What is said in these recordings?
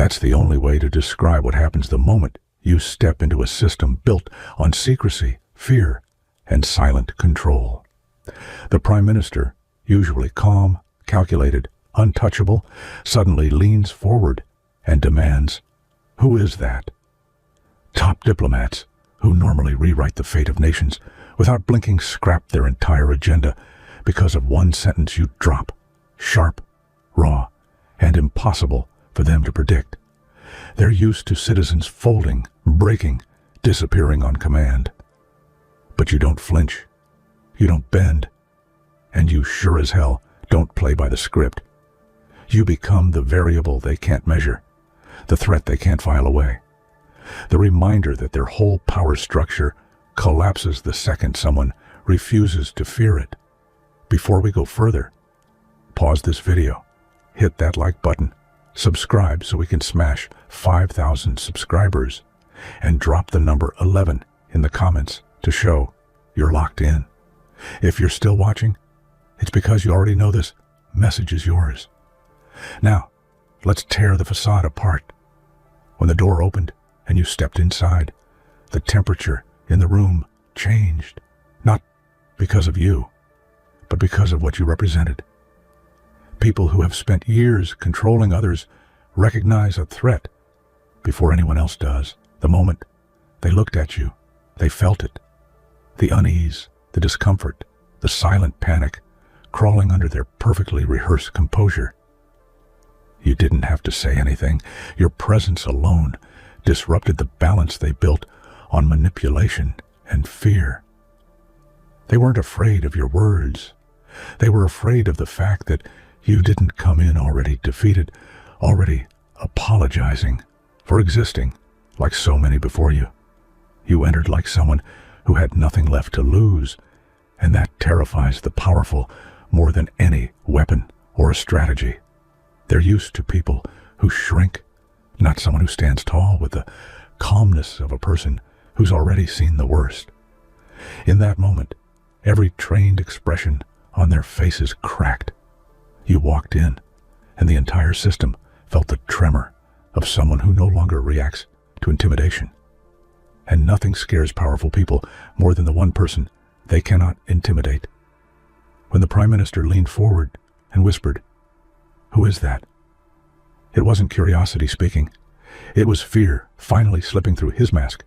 That's the only way to describe what happens the moment you step into a system built on secrecy, fear, and silent control. The Prime Minister, usually calm, calculated, untouchable, suddenly leans forward and demands, "Who is that?" Top diplomats, who normally rewrite the fate of nations, without blinking scrap their entire agenda because of one sentence you drop, sharp, raw, and impossible for them to predict. They're used to citizens folding, breaking, disappearing on command. But you don't flinch, you don't bend, and you sure as hell don't play by the script. You become the variable they can't measure, the threat they can't file away, the reminder that their whole power structure collapses the second someone refuses to fear it. Before we go further, pause this video, hit that like button, subscribe so we can smash 5,000 subscribers, and drop the number 11 in the comments to show you're locked in. If you're still watching, it's because you already know this message is yours. Now, let's tear the facade apart. When the door opened and you stepped inside, the temperature in the room changed, not because of you, but because of what you represented. People who have spent years controlling others recognize a threat before anyone else does. The moment they looked at you, they felt it. The unease, the discomfort, the silent panic crawling under their perfectly rehearsed composure. You didn't have to say anything. Your presence alone disrupted the balance they built on manipulation and fear. They weren't afraid of your words. They were afraid of the fact that you didn't come in already defeated, already apologizing for existing like so many before you. You entered like someone who had nothing left to lose, and that terrifies the powerful more than any weapon or a strategy. They're used to people who shrink, not someone who stands tall with the calmness of a person who's already seen the worst. In that moment, every trained expression on their faces cracked. You walked in, and the entire system felt the tremor of someone who no longer reacts to intimidation. And nothing scares powerful people more than the one person they cannot intimidate. When the Prime Minister leaned forward and whispered, "Who is that?" It wasn't curiosity speaking. It was fear finally slipping through his mask.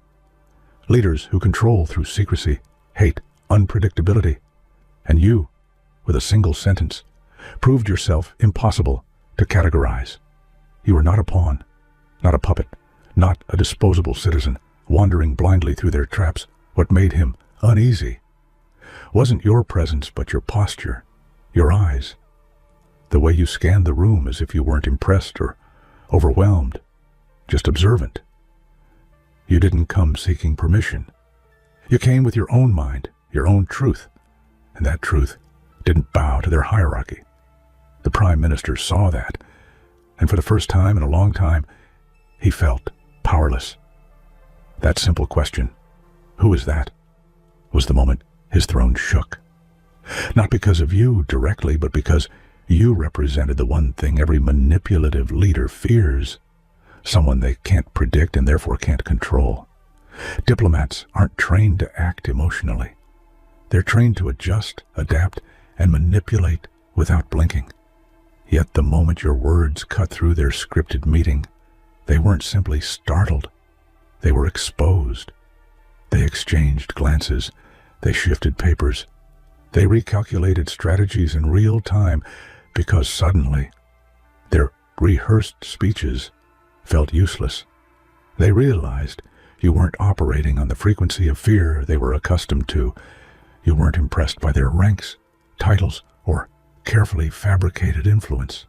Leaders who control through secrecy hate unpredictability. And you, with a single sentence, proved yourself impossible to categorize. You were not a pawn, not a puppet, not a disposable citizen wandering blindly through their traps. What made him uneasy wasn't your presence, but your posture, your eyes, the way you scanned the room as if you weren't impressed or overwhelmed, just observant. You didn't come seeking permission. You came with your own mind, your own truth, and that truth didn't bow to their hierarchy. The Prime Minister saw that, and for the first time in a long time, he felt powerless. That simple question, "Who is that?" was the moment his throne shook. Not because of you directly, but because you represented the one thing every manipulative leader fears, someone they can't predict and therefore can't control. Diplomats aren't trained to act emotionally. They're trained to adjust, adapt, and manipulate without blinking. Yet the moment your words cut through their scripted meeting, they weren't simply startled. They were exposed. They exchanged glances. They shifted papers. They recalculated strategies in real time because suddenly their rehearsed speeches felt useless. They realized you weren't operating on the frequency of fear they were accustomed to. You weren't impressed by their ranks, titles, or carefully fabricated influence.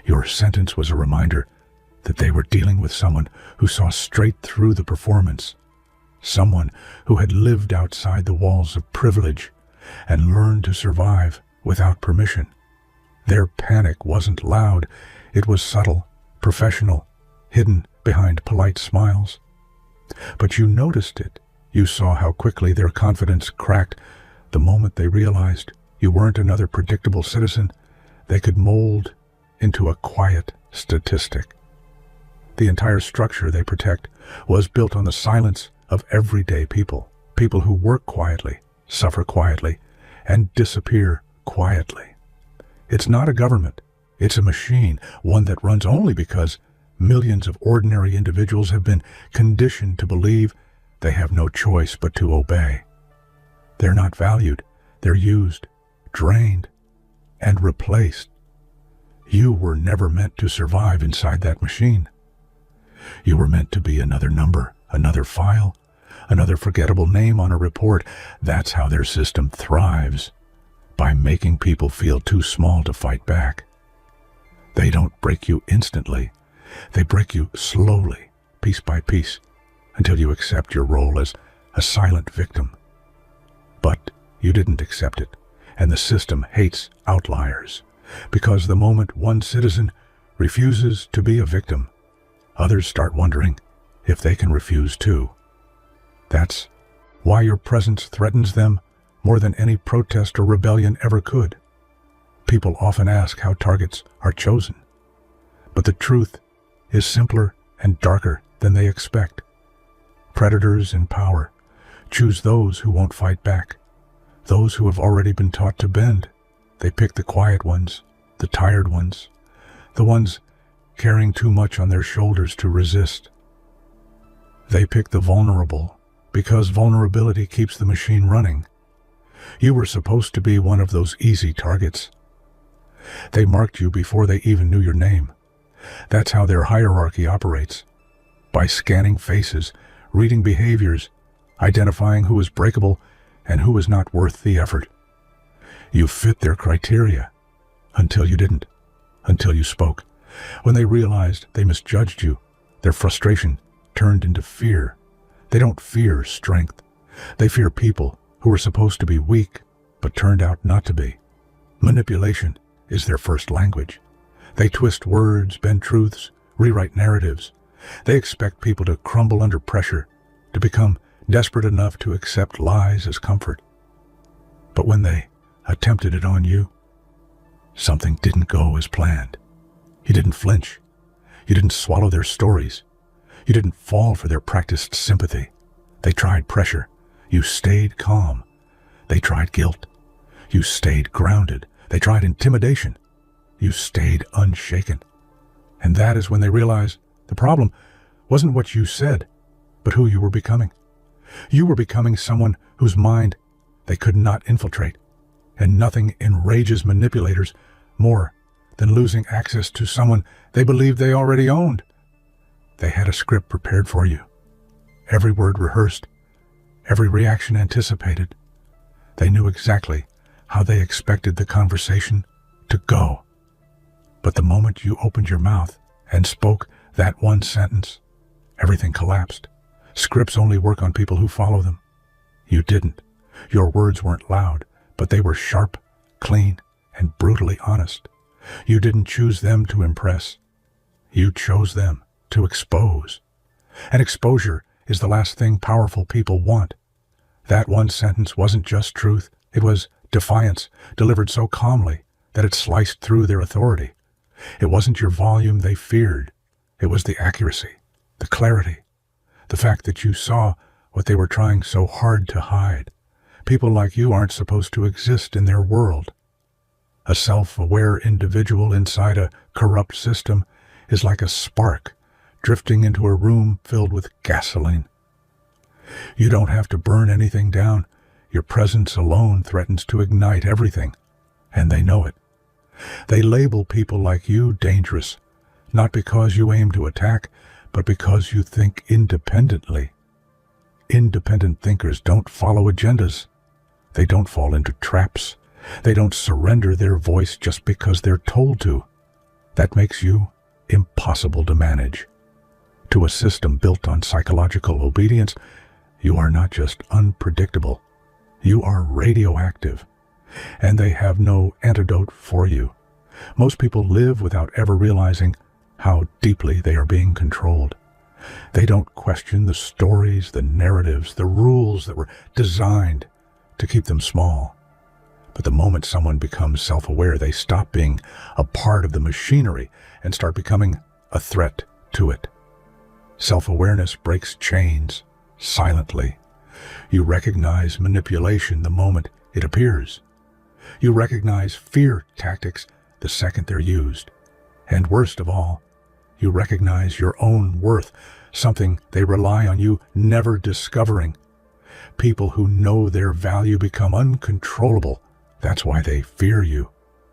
Your sentence was a reminder that they were dealing with someone who saw straight through the performance, someone who had lived outside the walls of privilege and learned to survive without permission. Their panic wasn't loud. It was subtle, professional, hidden behind polite smiles. But you noticed it. You saw how quickly their confidence cracked the moment they realized you weren't another predictable citizen they could mold into a quiet statistic. The entire structure they protect was built on the silence of everyday people, people who work quietly, suffer quietly, and disappear quietly. It's not a government. It's a machine, one that runs only because millions of ordinary individuals have been conditioned to believe they have no choice but to obey. They're not valued. They're used, drained, and replaced. You were never meant to survive inside that machine. You were meant to be another number, another file, another forgettable name on a report. That's how their system thrives, by making people feel too small to fight back. They don't break you instantly. They break you slowly, piece by piece, until you accept your role as a silent victim. But you didn't accept it, and the system hates outliers, because the moment one citizen refuses to be a victim, others start wondering if they can refuse too. That's why your presence threatens them more than any protest or rebellion ever could. People often ask how targets are chosen, but the truth is simpler and darker than they expect. Predators in power choose those who won't fight back, those who have already been taught to bend. They pick the quiet ones, the tired ones, the ones carrying too much on their shoulders to resist. They pick the vulnerable because vulnerability keeps the machine running. You were supposed to be one of those easy targets. They marked you before they even knew your name. That's how their hierarchy operates. By scanning faces, reading behaviors, identifying who is breakable and who is not worth the effort. You fit their criteria until you didn't, until you spoke. When they realized they misjudged you, their frustration turned into fear. They don't fear strength. They fear people who were supposed to be weak but turned out not to be. Manipulation is their first language. They twist words, bend truths, rewrite narratives. They expect people to crumble under pressure, to become desperate enough to accept lies as comfort. But when they attempted it on you, something didn't go as planned. You didn't flinch. You didn't swallow their stories. You didn't fall for their practiced sympathy. They tried pressure. You stayed calm. They tried guilt. You stayed grounded. They tried intimidation. You stayed unshaken. And that is when they realized the problem wasn't what you said, but who you were becoming. You were becoming someone whose mind they could not infiltrate, and nothing enrages manipulators more than losing access to someone they believed they already owned. They had a script prepared for you, every word rehearsed, every reaction anticipated. They knew exactly how they expected the conversation to go. But the moment you opened your mouth and spoke that one sentence, everything collapsed. Scripts only work on people who follow them. You didn't. Your words weren't loud, but they were sharp, clean, and brutally honest. You didn't choose them to impress. You chose them to expose. And exposure is the last thing powerful people want. That one sentence wasn't just truth. It was defiance, delivered so calmly that it sliced through their authority. It wasn't your volume they feared. It was the accuracy, the clarity, the fact that you saw what they were trying so hard to hide. People like you aren't supposed to exist in their world. A self-aware individual inside a corrupt system is like a spark drifting into a room filled with gasoline. You don't have to burn anything down. Your presence alone threatens to ignite everything, and they know it. They label people like you dangerous, not because you aim to attack, but because you think independently. Independent thinkers don't follow agendas. They don't fall into traps. They don't surrender their voice just because they're told to. That makes you impossible to manage. To a system built on psychological obedience, you are not just unpredictable. You are radioactive, and they have no antidote for you. Most people live without ever realizing how deeply they are being controlled. They don't question the stories, the narratives, the rules that were designed to keep them small. But the moment someone becomes self-aware, they stop being a part of the machinery and start becoming a threat to it. Self-awareness breaks chains silently. You recognize manipulation the moment it appears. You recognize fear tactics the second they're used. And worst of all, you recognize your own worth, something they rely on you never discovering. People who know their value become uncontrollable. That's why they fear you.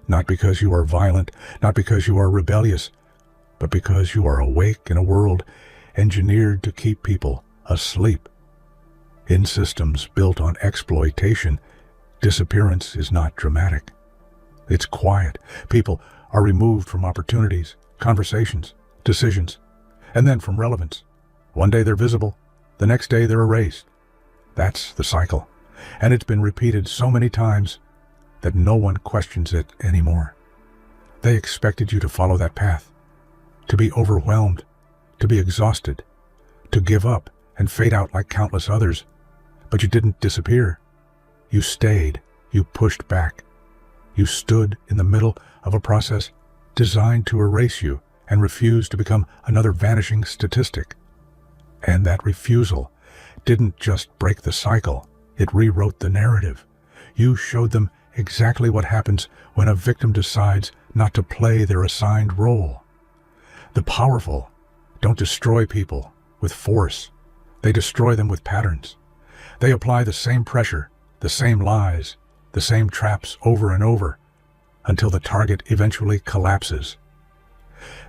Not because you are violent, not because you are rebellious, but because you are awake in a world engineered to keep people asleep. In systems built on exploitation, disappearance is not dramatic. It's quiet. People are removed from opportunities, conversations, decisions, and then from relevance. One day they're visible, the next day they're erased. That's the cycle, and it's been repeated so many times that no one questions it anymore. They expected you to follow that path, to be overwhelmed, to be exhausted, to give up and fade out like countless others. But you didn't disappear. You stayed. You pushed back. You stood in the middle of a process designed to erase you and refused to become another vanishing statistic. And that refusal didn't just break the cycle, it rewrote the narrative. You showed them exactly what happens when a victim decides not to play their assigned role. The powerful don't destroy people with force. They destroy them with patterns. They apply the same pressure, the same lies, the same traps over and over, until the target eventually collapses.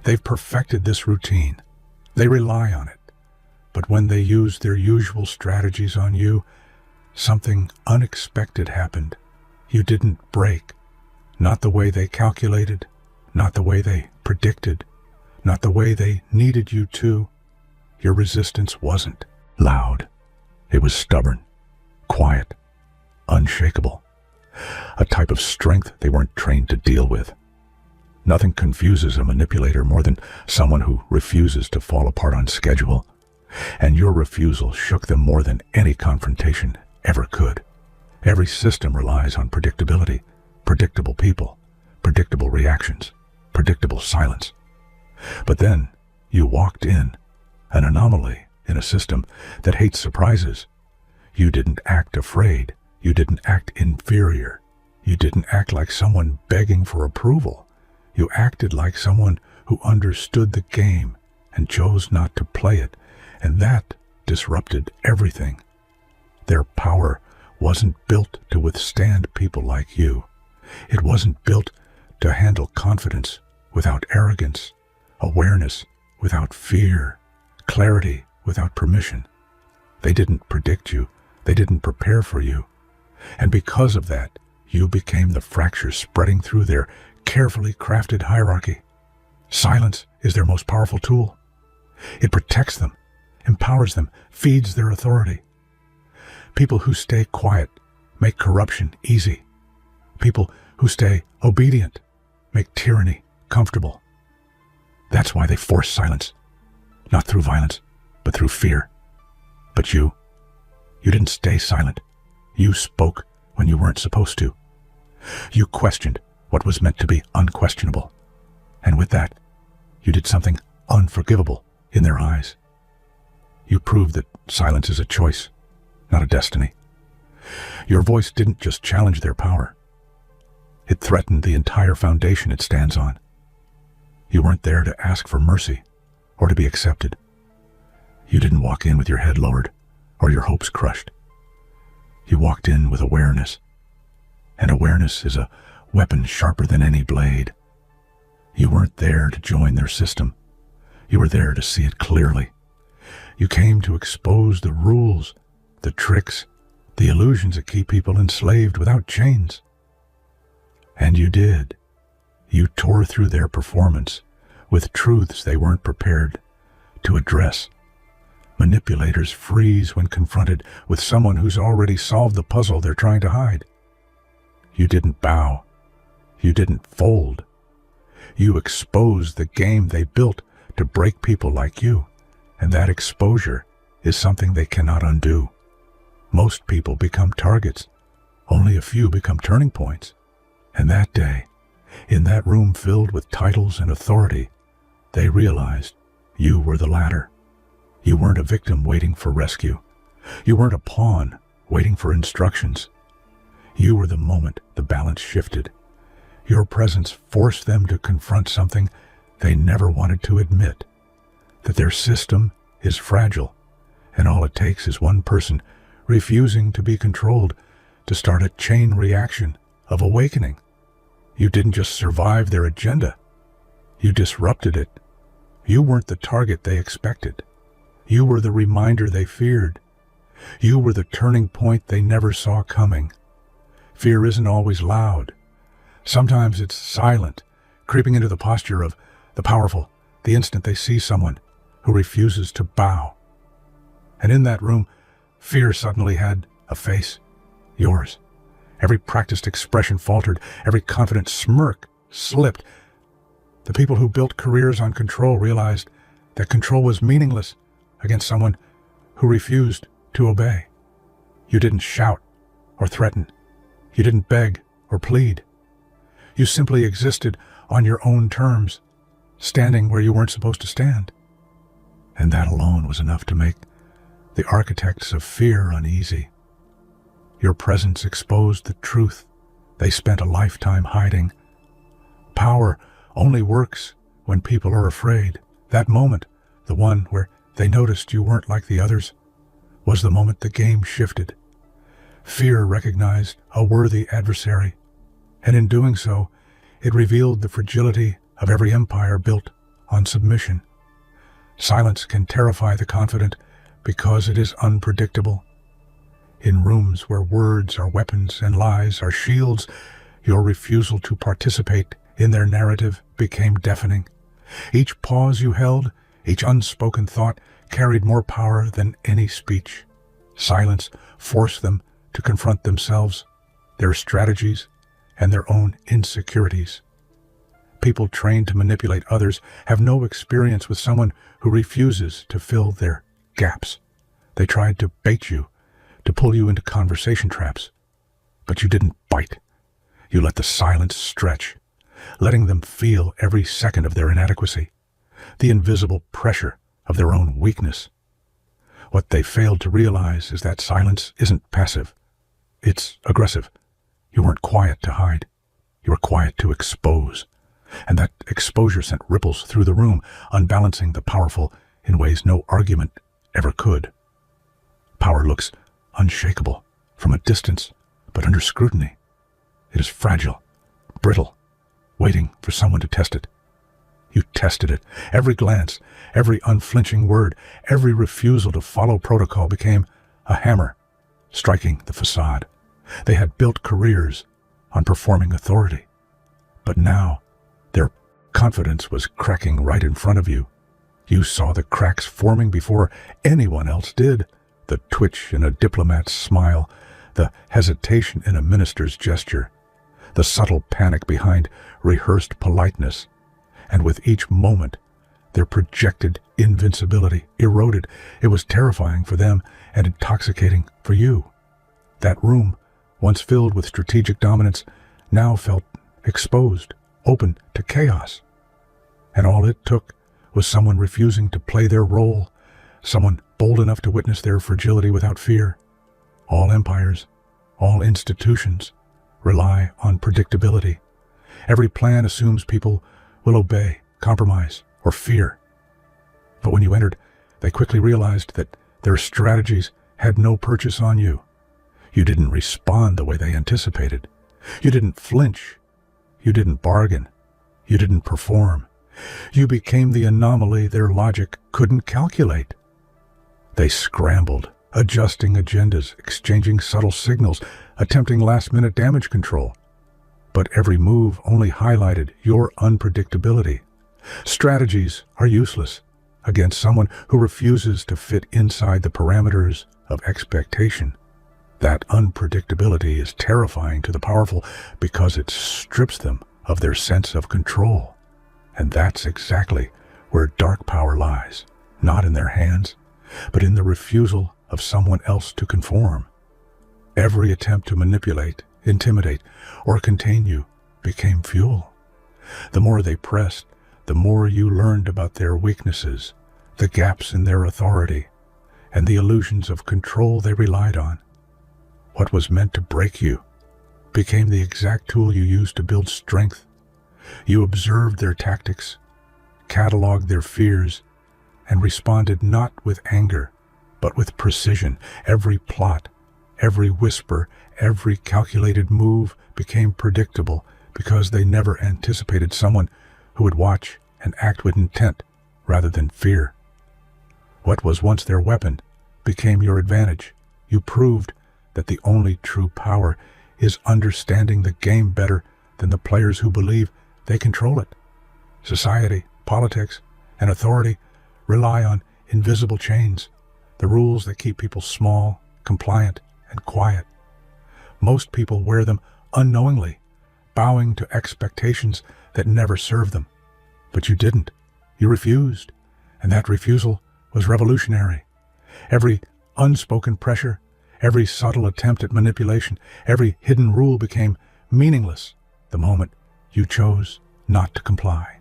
They've perfected this routine. They rely on it. But when they use their usual strategies on you, something unexpected happened. You didn't break. Not the way they calculated, not the way they predicted, not the way they needed you to. Your resistance wasn't loud. It was stubborn, quiet, unshakable. A type of strength they weren't trained to deal with. Nothing confuses a manipulator more than someone who refuses to fall apart on schedule. And your refusal shook them more than any confrontation ever could. Every system relies on predictability, predictable people, predictable reactions, predictable silence. But then you walked in, an anomaly in a system that hates surprises. You didn't act afraid. You didn't act inferior. You didn't act like someone begging for approval. You acted like someone who understood the game and chose not to play it, and that disrupted everything. Their power wasn't built to withstand people like you. It wasn't built to handle confidence without arrogance, awareness without fear, clarity without permission. They didn't predict you. They didn't prepare for you. And because of that, you became the fracture spreading through their carefully crafted hierarchy. Silence is their most powerful tool. It protects them, empowers them, feeds their authority. People who stay quiet make corruption easy. People who stay obedient make tyranny comfortable. That's why they force silence, not through violence, but through fear. But you didn't stay silent. You spoke when you weren't supposed to. You questioned what was meant to be unquestionable. And with that, you did something unforgivable in their eyes. You proved that silence is a choice, not a destiny. Your voice didn't just challenge their power. It threatened the entire foundation it stands on. You weren't there to ask for mercy or to be accepted. You didn't walk in with your head lowered or your hopes crushed. You walked in with awareness, and awareness is a weapon sharper than any blade. You weren't there to join their system. You were there to see it clearly. You came to expose the rules, the tricks, the illusions that keep people enslaved without chains. And you did. You tore through their performance with truths they weren't prepared to address. Manipulators freeze when confronted with someone who's already solved the puzzle they're trying to hide. You didn't bow. You didn't fold. You exposed the game they built to break people like you, and that exposure is something they cannot undo. Most people become targets. Only a few become turning points. And that day, in that room filled with titles and authority, they realized you were the latter. You weren't a victim waiting for rescue. You weren't a pawn waiting for instructions. You were the moment the balance shifted. Your presence forced them to confront something they never wanted to admit, that their system is fragile, and all it takes is one person refusing to be controlled to start a chain reaction of awakening. You didn't just survive their agenda, you disrupted it. You weren't the target they expected. You were the reminder they feared. You were the turning point they never saw coming. Fear isn't always loud. Sometimes it's silent, creeping into the posture of the powerful the instant they see someone who refuses to bow. And in that room, fear suddenly had a face, yours. Every practiced expression faltered, every confident smirk slipped. The people who built careers on control realized that control was meaningless against someone who refused to obey. You didn't shout or threaten. You didn't beg or plead. You simply existed on your own terms, standing where you weren't supposed to stand. And that alone was enough to make the architects of fear uneasy. Your presence exposed the truth they spent a lifetime hiding. Power only works when people are afraid. That moment, the one where they noticed you weren't like the others, was the moment the game shifted. Fear recognized a worthy adversary, and in doing so, it revealed the fragility of every empire built on submission. Silence can terrify the confident because it is unpredictable. In rooms where words are weapons and lies are shields, your refusal to participate in their narrative became deafening. Each pause you held, each unspoken thought, carried more power than any speech. Silence forced them to confront themselves, their strategies, and their own insecurities. People trained to manipulate others have no experience with someone who refuses to fill their gaps. They tried to bait you, to pull you into conversation traps, but you didn't bite. You let the silence stretch, letting them feel every second of their inadequacy, the invisible pressure of their own weakness. What they failed to realize is that silence isn't passive. It's aggressive. You weren't quiet to hide. You were quiet to expose. And that exposure sent ripples through the room, unbalancing the powerful in ways no argument ever could. Power looks unshakable from a distance, but under scrutiny, it is fragile, brittle, waiting for someone to test it. You tested it. Every glance, every unflinching word, every refusal to follow protocol became a hammer, striking the facade. They had built careers on performing authority, but now their confidence was cracking right in front of you. You saw the cracks forming before anyone else did. The twitch in a diplomat's smile, the hesitation in a minister's gesture, the subtle panic behind rehearsed politeness. And with each moment, their projected invincibility eroded. It was terrifying for them and intoxicating for you. That room, once filled with strategic dominance, now felt exposed, open to chaos. And all it took was someone refusing to play their role, someone bold enough to witness their fragility without fear. All empires, all institutions rely on predictability. Every plan assumes people will obey, compromise, or fear. But when you entered, they quickly realized that their strategies had no purchase on you. You didn't respond the way they anticipated. You didn't flinch. You didn't bargain. You didn't perform. You became the anomaly their logic couldn't calculate. They scrambled, adjusting agendas, exchanging subtle signals, attempting last-minute damage control. But every move only highlighted your unpredictability. Strategies are useless against someone who refuses to fit inside the parameters of expectation. That unpredictability is terrifying to the powerful because it strips them of their sense of control. And that's exactly where dark power lies, not in their hands, but in the refusal of someone else to conform. Every attempt to manipulate, intimidate, or contain you became fuel. The more they pressed, the more you learned about their weaknesses, the gaps in their authority, and the illusions of control they relied on. What was meant to break you became the exact tool you used to build strength. You observed their tactics, cataloged their fears, and responded not with anger, but with precision. Every plot, every whisper, every calculated move became predictable because they never anticipated someone who would watch and act with intent rather than fear. What was once their weapon became your advantage. You proved that the only true power is understanding the game better than the players who believe they control it. Society, politics, and authority rely on invisible chains, the rules that keep people small, compliant, and quiet. Most people wear them unknowingly, bowing to expectations that never serve them. But you didn't. You refused, and that refusal was revolutionary. Every unspoken pressure, every subtle attempt at manipulation, every hidden rule became meaningless the moment you chose not to comply.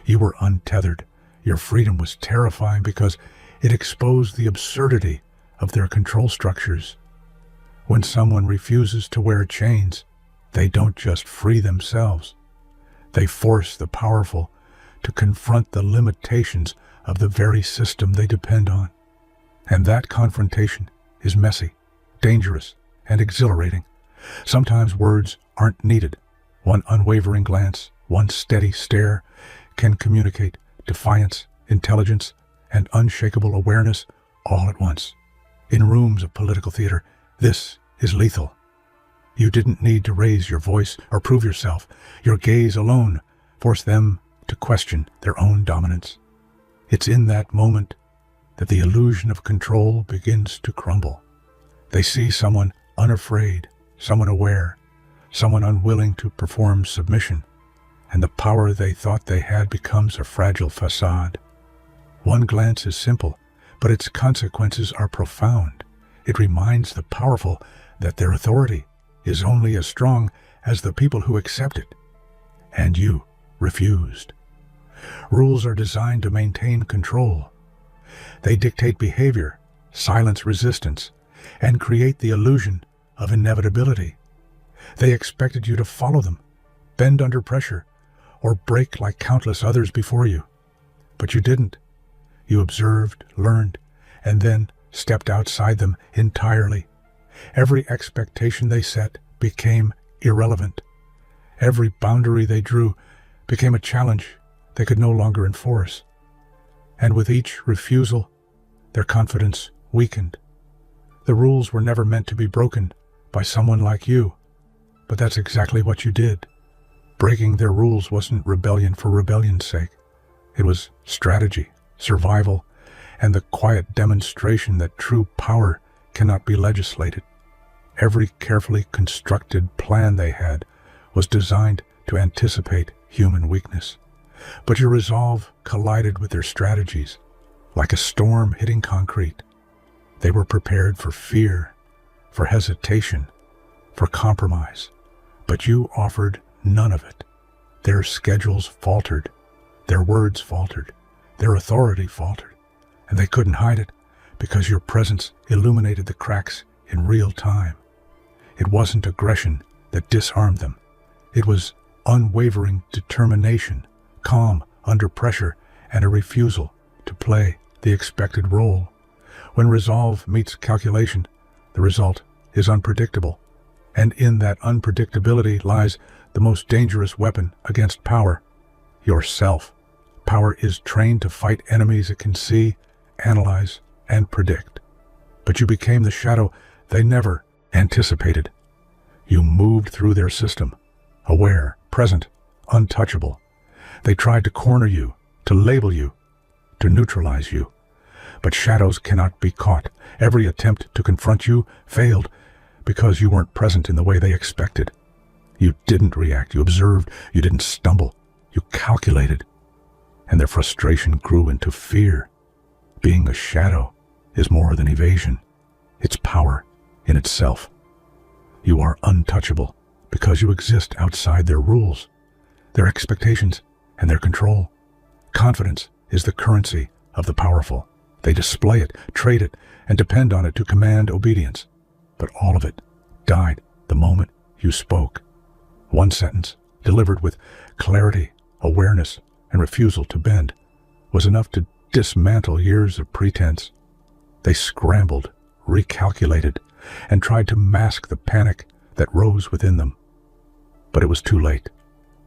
You were untethered. Your freedom was terrifying because it exposed the absurdity of their control structures. When someone refuses to wear chains, they don't just free themselves. They force the powerful to confront the limitations of the very system they depend on. And that confrontation is messy, dangerous, and exhilarating. Sometimes words aren't needed. One unwavering glance, one steady stare can communicate defiance, intelligence, and unshakable awareness all at once. In rooms of political theater, this is lethal. You didn't need to raise your voice or prove yourself. Your gaze alone forced them to question their own dominance. It's in that moment that the illusion of control begins to crumble. They see someone unafraid, someone aware, someone unwilling to perform submission, and the power they thought they had becomes a fragile facade. One glance is simple, but its consequences are profound. It reminds the powerful that their authority is only as strong as the people who accept it. And you refused. Rules are designed to maintain control. They dictate behavior, silence resistance, and create the illusion of inevitability. They expected you to follow them, bend under pressure, or break like countless others before you. But you didn't. You observed, learned, and then stepped outside them entirely. Every expectation they set became irrelevant. Every boundary they drew became a challenge they could no longer enforce. And with each refusal, their confidence weakened. The rules were never meant to be broken by someone like you, but that's exactly what you did. Breaking their rules wasn't rebellion for rebellion's sake. It was strategy, survival, and the quiet demonstration that true power cannot be legislated. Every carefully constructed plan they had was designed to anticipate human weakness. But your resolve collided with their strategies, like a storm hitting concrete. They were prepared for fear, for hesitation, for compromise, but you offered none of it. Their schedules faltered, their words faltered, their authority faltered, and they couldn't hide it because your presence illuminated the cracks in real time. It wasn't aggression that disarmed them. It was unwavering determination, calm under pressure, and a refusal to play the expected role. When resolve meets calculation, the result is unpredictable. And in that unpredictability lies the most dangerous weapon against power, yourself. Power is trained to fight enemies it can see, analyze, and predict. But you became the shadow they never anticipated. You moved through their system, aware, present, untouchable. They tried to corner you, to label you, to neutralize you. But shadows cannot be caught. Every attempt to confront you failed because you weren't present in the way they expected. You didn't react, you observed, you didn't stumble, you calculated. And their frustration grew into fear. Being a shadow is more than evasion. It's power in itself. You are untouchable because you exist outside their rules, their expectations, and their control. Confidence is the currency of the powerful. They display it, trade it, and depend on it to command obedience. But all of it died the moment you spoke. One sentence, delivered with clarity, awareness, and refusal to bend, was enough to dismantle years of pretense. They scrambled, recalculated, and tried to mask the panic that rose within them. But it was too late.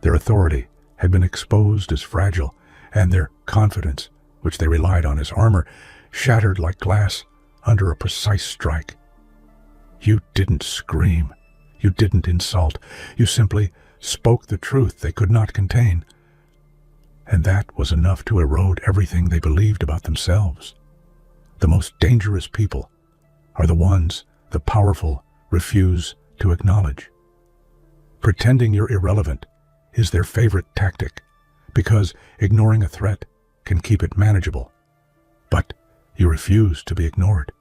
Their authority had been exposed as fragile, and their confidence, which they relied on as armor, shattered like glass under a precise strike. You didn't scream. You didn't insult. You simply spoke the truth they could not contain. And that was enough to erode everything they believed about themselves. The most dangerous people are the ones the powerful refuse to acknowledge. Pretending you're irrelevant is their favorite tactic, because ignoring a threat can keep it manageable. But you refuse to be ignored.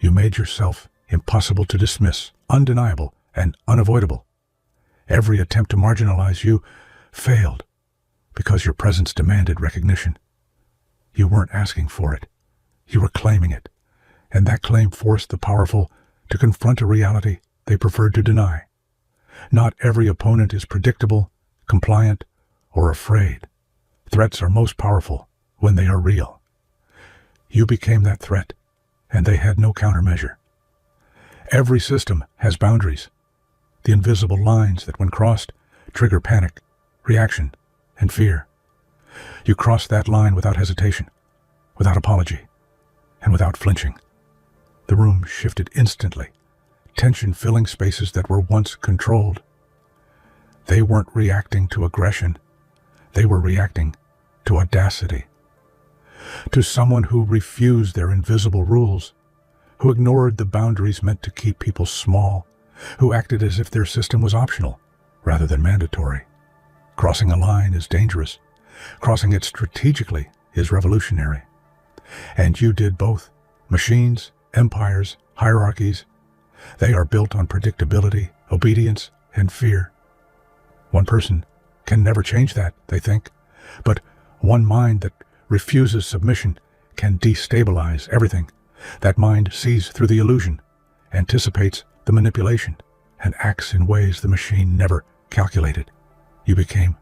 You made yourself impossible to dismiss, undeniable and unavoidable. Every attempt to marginalize you failed because your presence demanded recognition. You weren't asking for it. You were claiming it, and that claim forced the powerful to confront a reality they preferred to deny. Not every opponent is predictable, compliant, or afraid. Threats are most powerful when they are real. You became that threat, and they had no countermeasure. Every system has boundaries, the invisible lines that, when crossed, trigger panic, reaction, and fear. You crossed that line without hesitation, without apology, and without flinching. The room shifted instantly, tension filling spaces that were once controlled. They weren't reacting to aggression. They were reacting to audacity. To someone who refused their invisible rules, who ignored the boundaries meant to keep people small, who acted as if their system was optional rather than mandatory. Crossing a line is dangerous. Crossing it strategically is revolutionary. And you did both. Machines, empires, hierarchies, they are built on predictability, obedience, and fear. One person can never change that, they think, but one mind that refuses submission can destabilize everything. That mind sees through the illusion, anticipates the manipulation, and acts in ways the machine never calculated. You became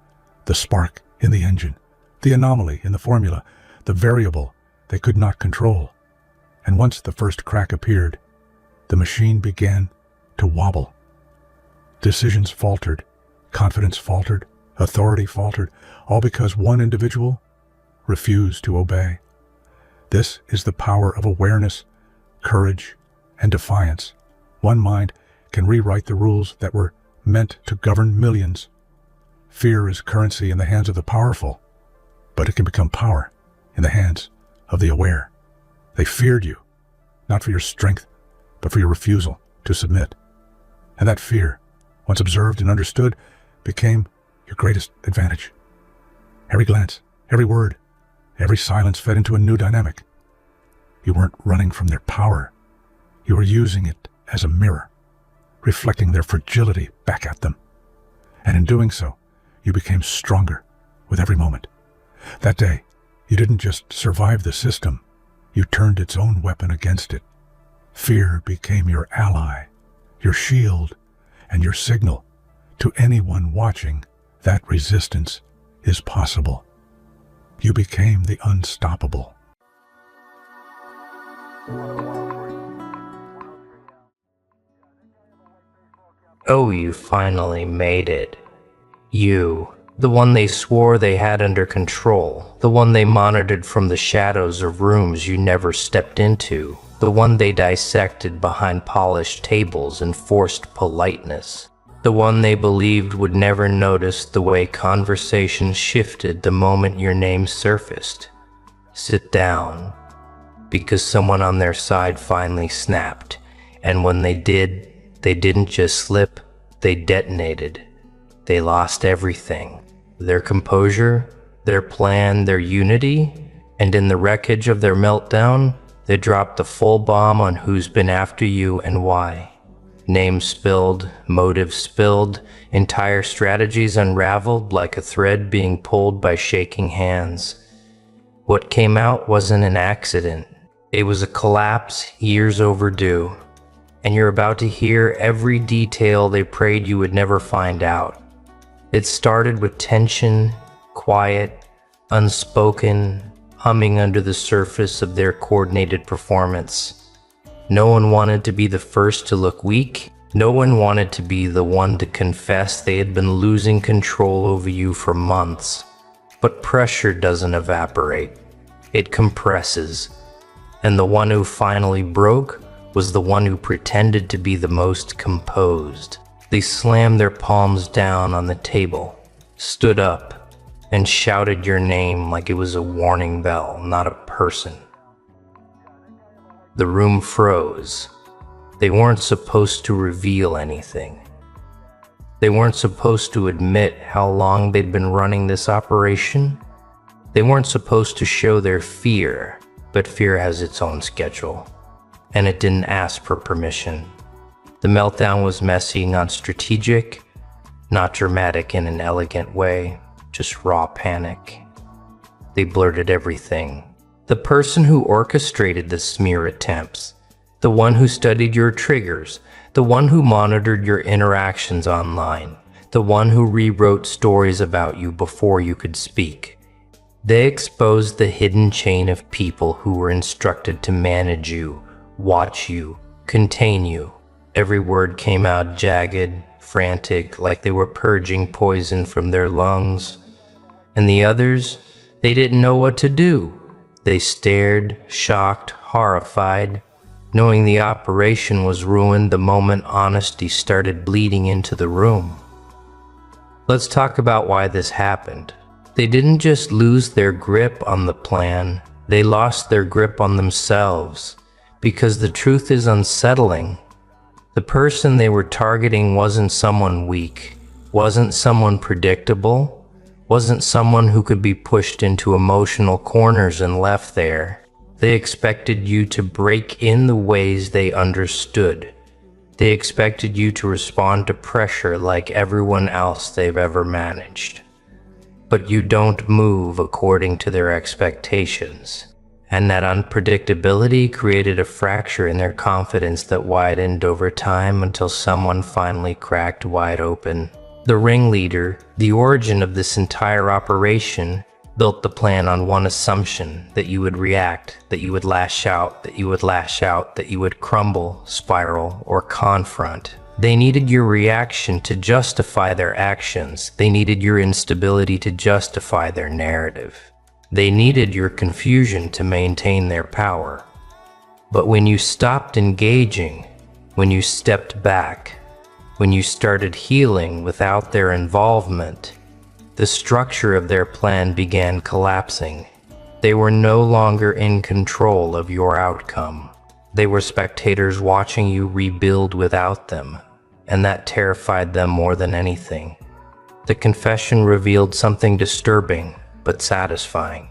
the spark in the engine, the anomaly in the formula, the variable they could not control. And once the first crack appeared, the machine began to wobble. Decisions faltered, confidence faltered, authority faltered, all because one individual refused to obey. This is the power of awareness, courage, and defiance. One mind can rewrite the rules that were meant to govern millions. Fear is currency in the hands of the powerful, but it can become power in the hands of the aware. They feared you, not for your strength, but for your refusal to submit. And that fear, once observed and understood, became your greatest advantage. Every glance, every word, every silence fed into a new dynamic. You weren't running from their power. You were using it as a mirror, reflecting their fragility back at them. And in doing so, you became stronger with every moment. That day, you didn't just survive the system, you turned its own weapon against it. Fear became your ally, your shield, and your signal to anyone watching that resistance is possible. You became the unstoppable. Oh, you finally made it. You, the one they swore they had under control, the one they monitored from the shadows of rooms you never stepped into, the one they dissected behind polished tables and forced politeness, the one they believed would never notice the way conversations shifted the moment your name surfaced. Sit down, because someone on their side finally snapped, and when they did, they didn't just slip, they detonated. They lost everything. Their composure, their plan, their unity, and in the wreckage of their meltdown, they dropped the full bomb on who's been after you and why. Names spilled, motives spilled, entire strategies unraveled like a thread being pulled by shaking hands. What came out wasn't an accident. It was a collapse years overdue. And you're about to hear every detail they prayed you would never find out. It started with tension, quiet, unspoken, humming under the surface of their coordinated performance. No one wanted to be the first to look weak. No one wanted to be the one to confess they had been losing control over you for months. But pressure doesn't evaporate. It compresses. And the one who finally broke was the one who pretended to be the most composed. They slammed their palms down on the table, stood up, and shouted your name like it was a warning bell, not a person. The room froze. They weren't supposed to reveal anything. They weren't supposed to admit how long they'd been running this operation. They weren't supposed to show their fear, but fear has its own schedule, and it didn't ask for permission. The meltdown was messy, not strategic, not dramatic in an elegant way, just raw panic. They blurted everything. The person who orchestrated the smear attempts, the one who studied your triggers, the one who monitored your interactions online, the one who rewrote stories about you before you could speak. They exposed the hidden chain of people who were instructed to manage you, watch you, contain you. Every word came out jagged, frantic, like they were purging poison from their lungs. And the others, they didn't know what to do. They stared, shocked, horrified, knowing the operation was ruined the moment honesty started bleeding into the room. Let's talk about why this happened. They didn't just lose their grip on the plan, they lost their grip on themselves, because the truth is unsettling. The person they were targeting wasn't someone weak, wasn't someone predictable, wasn't someone who could be pushed into emotional corners and left there. They expected you to break in the ways they understood. They expected you to respond to pressure like everyone else they've ever managed. But you don't move according to their expectations. And that unpredictability created a fracture in their confidence that widened over time until someone finally cracked wide open. The ringleader, the origin of this entire operation, built the plan on one assumption: that you would react, that you would lash out, that you would lash out, that you would crumble, spiral, or confront. They needed your reaction to justify their actions. They needed your instability to justify their narrative. They needed your confusion to maintain their power. But when you stopped engaging, when you stepped back, when you started healing without their involvement, the structure of their plan began collapsing. They were no longer in control of your outcome. They were spectators watching you rebuild without them, and that terrified them more than anything. The confession revealed something disturbing, but satisfying.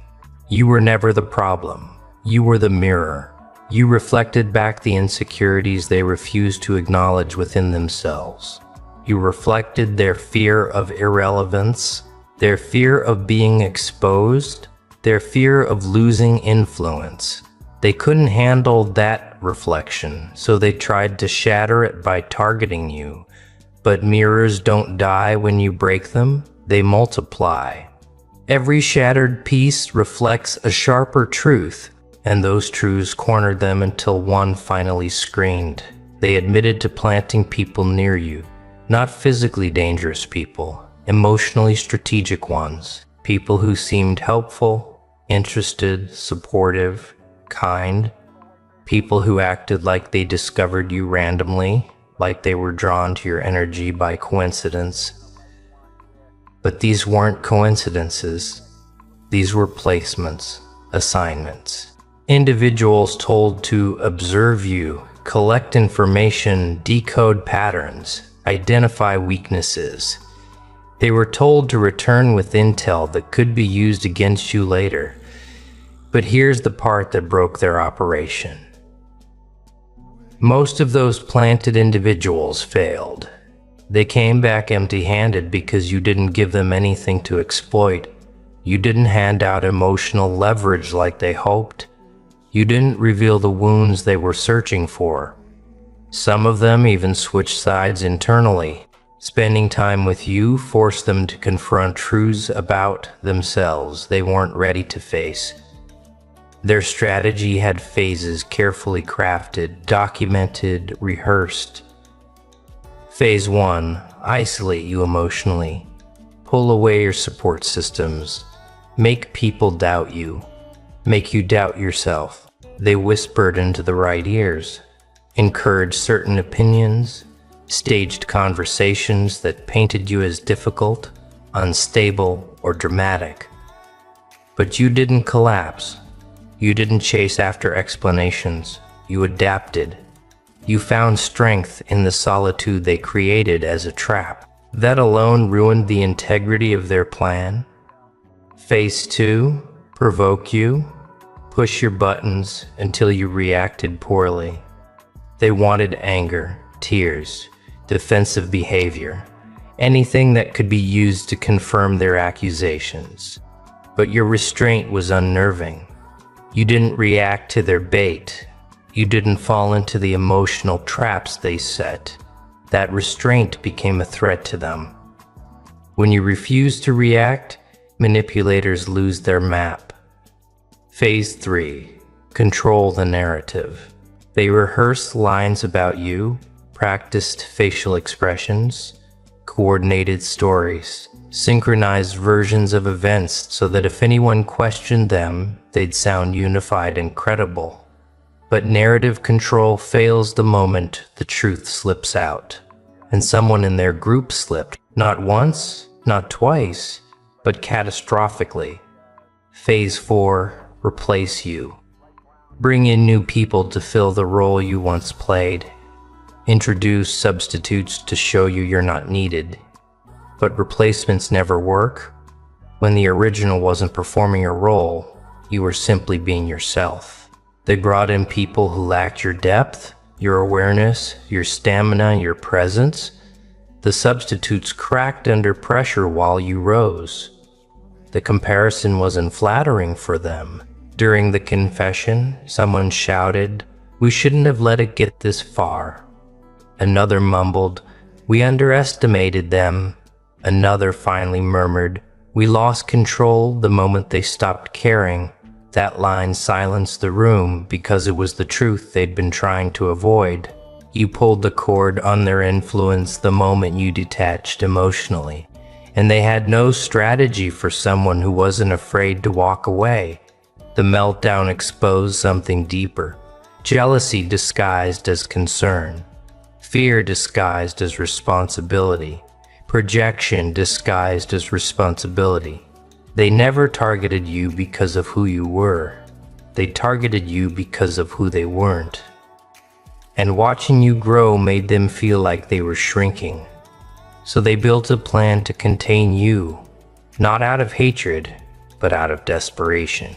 You were never the problem. You were the mirror. You reflected back the insecurities they refused to acknowledge within themselves. You reflected their fear of irrelevance, their fear of being exposed, their fear of losing influence. They couldn't handle that reflection, so they tried to shatter it by targeting you. But mirrors don't die when you break them, they multiply. Every shattered piece reflects a sharper truth, and those truths cornered them until one finally screamed. They admitted to planting people near you, not physically dangerous people, emotionally strategic ones, people who seemed helpful, interested, supportive, kind, people who acted like they discovered you randomly, like they were drawn to your energy by coincidence. But these weren't coincidences. These were placements, assignments. Individuals told to observe you, collect information, decode patterns, identify weaknesses. They were told to return with intel that could be used against you later. But here's the part that broke their operation. Most of those planted individuals failed. They came back empty-handed because you didn't give them anything to exploit. You didn't hand out emotional leverage like they hoped. You didn't reveal the wounds they were searching for. Some of them even switched sides internally. Spending time with you forced them to confront truths about themselves they weren't ready to face. Their strategy had phases carefully crafted, documented, rehearsed. Phase 1. Isolate you emotionally. Pull away your support systems. Make people doubt you. Make you doubt yourself. They whispered into the right ears. Encouraged certain opinions. Staged conversations that painted you as difficult, unstable, or dramatic. But you didn't collapse. You didn't chase after explanations. You adapted. You found strength in the solitude they created as a trap. That alone ruined the integrity of their plan. Phase 2, provoke you, push your buttons until you reacted poorly. They wanted anger, tears, defensive behavior, anything that could be used to confirm their accusations. But your restraint was unnerving. You didn't react to their bait. You didn't fall into the emotional traps they set. That restraint became a threat to them. When you refuse to react, manipulators lose their map. Phase 3. Control the narrative. They rehearsed lines about you, practiced facial expressions, coordinated stories, synchronized versions of events so that if anyone questioned them, they'd sound unified and credible. But narrative control fails the moment the truth slips out. And someone in their group slipped, not once, not twice, but catastrophically. Phase 4, replace you. Bring in new people to fill the role you once played. Introduce substitutes to show you're not needed. But replacements never work. When the original wasn't performing a role, you were simply being yourself. They brought in people who lacked your depth, your awareness, your stamina, your presence. The substitutes cracked under pressure while you rose. The comparison wasn't flattering for them. During the confession, someone shouted, "We shouldn't have let it get this far." Another mumbled, "We underestimated them." Another finally murmured, "We lost control the moment they stopped caring." That line silenced the room because it was the truth they'd been trying to avoid. You pulled the cord on their influence the moment you detached emotionally, and they had no strategy for someone who wasn't afraid to walk away. The meltdown exposed something deeper. Jealousy disguised as concern. Fear disguised as responsibility. Projection disguised as responsibility. They never targeted you because of who you were. They targeted you because of who they weren't. And watching you grow made them feel like they were shrinking. So they built a plan to contain you, not out of hatred, but out of desperation.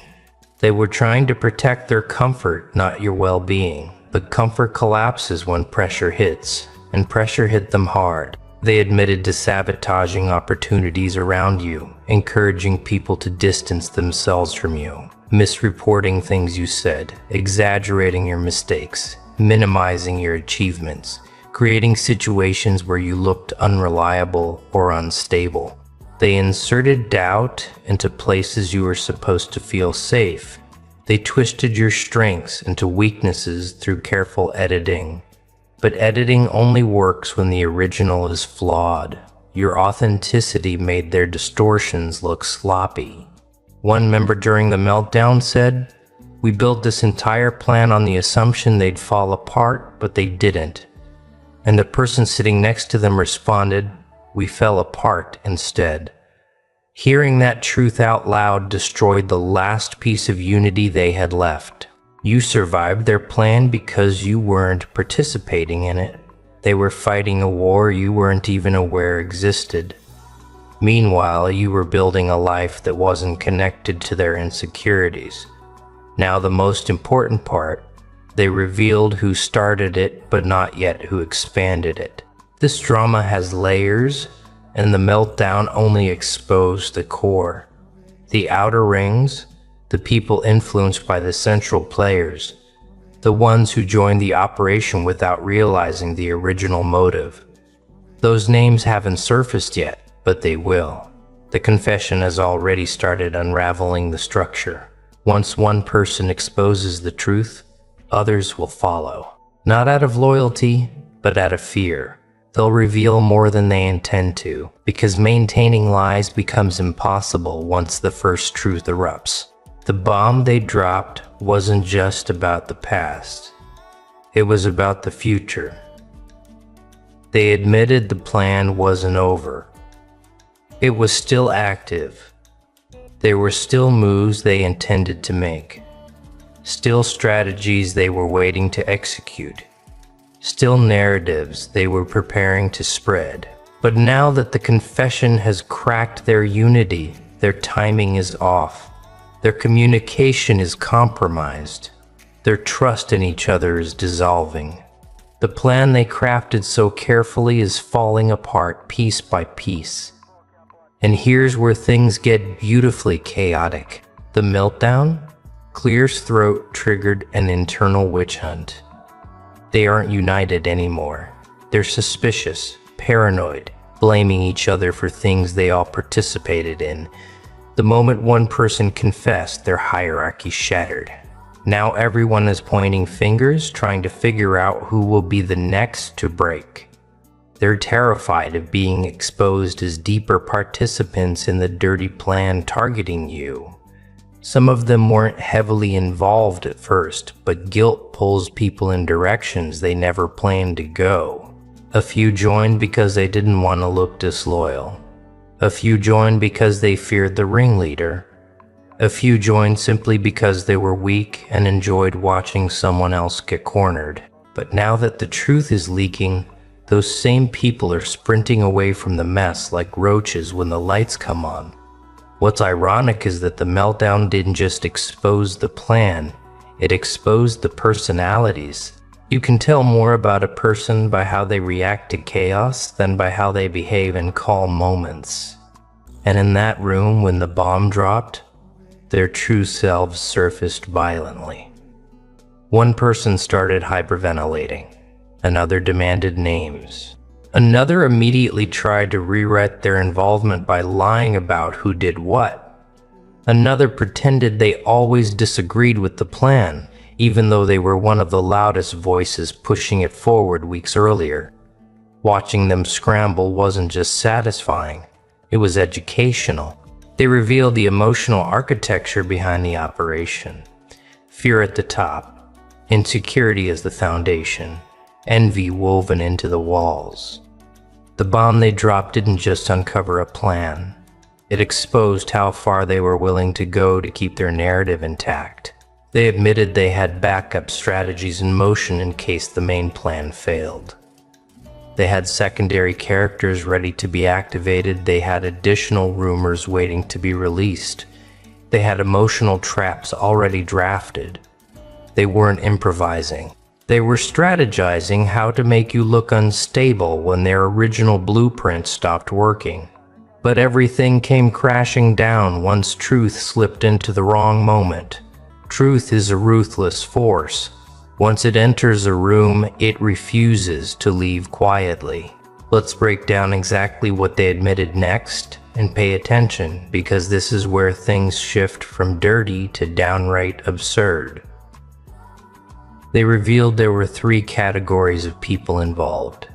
They were trying to protect their comfort, not your well-being. But comfort collapses when pressure hits, and pressure hit them hard. They admitted to sabotaging opportunities around you, encouraging people to distance themselves from you, misreporting things you said, exaggerating your mistakes, minimizing your achievements, creating situations where you looked unreliable or unstable. They inserted doubt into places you were supposed to feel safe. They twisted your strengths into weaknesses through careful editing. But editing only works when the original is flawed. Your authenticity made their distortions look sloppy. One member during the meltdown said, "We built this entire plan on the assumption they'd fall apart, but they didn't." And the person sitting next to them responded, "We fell apart instead." Hearing that truth out loud destroyed the last piece of unity they had left. You survived their plan because you weren't participating in it. They were fighting a war you weren't even aware existed. Meanwhile, you were building a life that wasn't connected to their insecurities. Now the most important part, they revealed who started it, but not yet who expanded it. This drama has layers, and the meltdown only exposed the core. The outer rings, the people influenced by the central players, the ones who joined the operation without realizing the original motive. Those names haven't surfaced yet, but they will. The confession has already started unraveling the structure. Once one person exposes the truth, others will follow. Not out of loyalty, but out of fear. They'll reveal more than they intend to, because maintaining lies becomes impossible once the first truth erupts. The bomb they dropped wasn't just about the past. It was about the future. They admitted the plan wasn't over. It was still active. There were still moves they intended to make. Still strategies they were waiting to execute. Still narratives they were preparing to spread. But now that the confession has cracked their unity, their timing is off. Their communication is compromised. Their trust in each other is dissolving. The plan they crafted so carefully is falling apart piece by piece. And here's where things get beautifully chaotic. The meltdown? Clear's throat triggered an internal witch hunt. They aren't united anymore. They're suspicious, paranoid, blaming each other for things they all participated in. The moment one person confessed, their hierarchy shattered. Now everyone is pointing fingers, trying to figure out who will be the next to break. They're terrified of being exposed as deeper participants in the dirty plan targeting you. Some of them weren't heavily involved at first, but guilt pulls people in directions they never planned to go. A few joined because they didn't want to look disloyal. A few joined because they feared the ringleader. A few joined simply because they were weak and enjoyed watching someone else get cornered. But now that the truth is leaking, those same people are sprinting away from the mess like roaches when the lights come on. What's ironic is that the meltdown didn't just expose the plan, it exposed the personalities. You can tell more about a person by how they react to chaos than by how they behave in calm moments. And in that room, when the bomb dropped, their true selves surfaced violently. One person started hyperventilating. Another demanded names. Another immediately tried to rewrite their involvement by lying about who did what. Another pretended they always disagreed with the plan, even though they were one of the loudest voices pushing it forward weeks earlier. Watching them scramble wasn't just satisfying, it was educational. They revealed the emotional architecture behind the operation. Fear at the top, insecurity as the foundation, envy woven into the walls. The bomb they dropped didn't just uncover a plan. It exposed how far they were willing to go to keep their narrative intact. They admitted they had backup strategies in motion in case the main plan failed. They had secondary characters ready to be activated. They had additional rumors waiting to be released. They had emotional traps already drafted. They weren't improvising. They were strategizing how to make you look unstable when their original blueprint stopped working. But everything came crashing down once truth slipped into the wrong moment. Truth is a ruthless force. Once it enters a room, it refuses to leave quietly. Let's break down exactly what they admitted next and pay attention, because this is where things shift from dirty to downright absurd. They revealed there were 3 categories of people involved: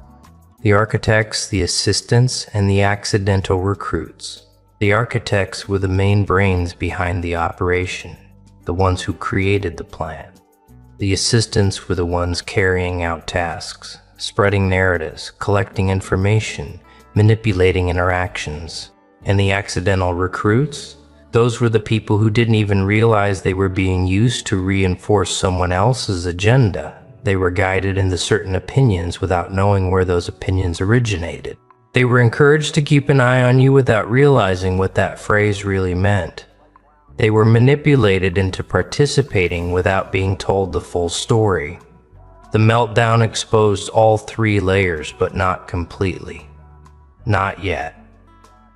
the architects, the assistants, and the accidental recruits. The architects were the main brains behind the operation, the ones who created the plan. The assistants were the ones carrying out tasks, spreading narratives, collecting information, manipulating interactions. And the accidental recruits? Those were the people who didn't even realize they were being used to reinforce someone else's agenda. They were guided into certain opinions without knowing where those opinions originated. They were encouraged to keep an eye on you without realizing what that phrase really meant. They were manipulated into participating without being told the full story. The meltdown exposed all 3 layers, but not completely. Not yet.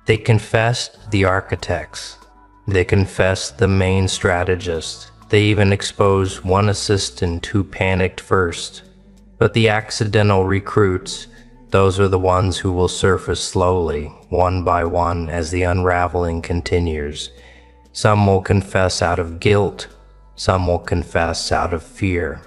They confessed, the architects. They confessed the main strategist. They even exposed one assistant who panicked first. But the accidental recruits, those are the ones who will surface slowly, one by one, as the unraveling continues. Some will confess out of guilt. Some will confess out of fear.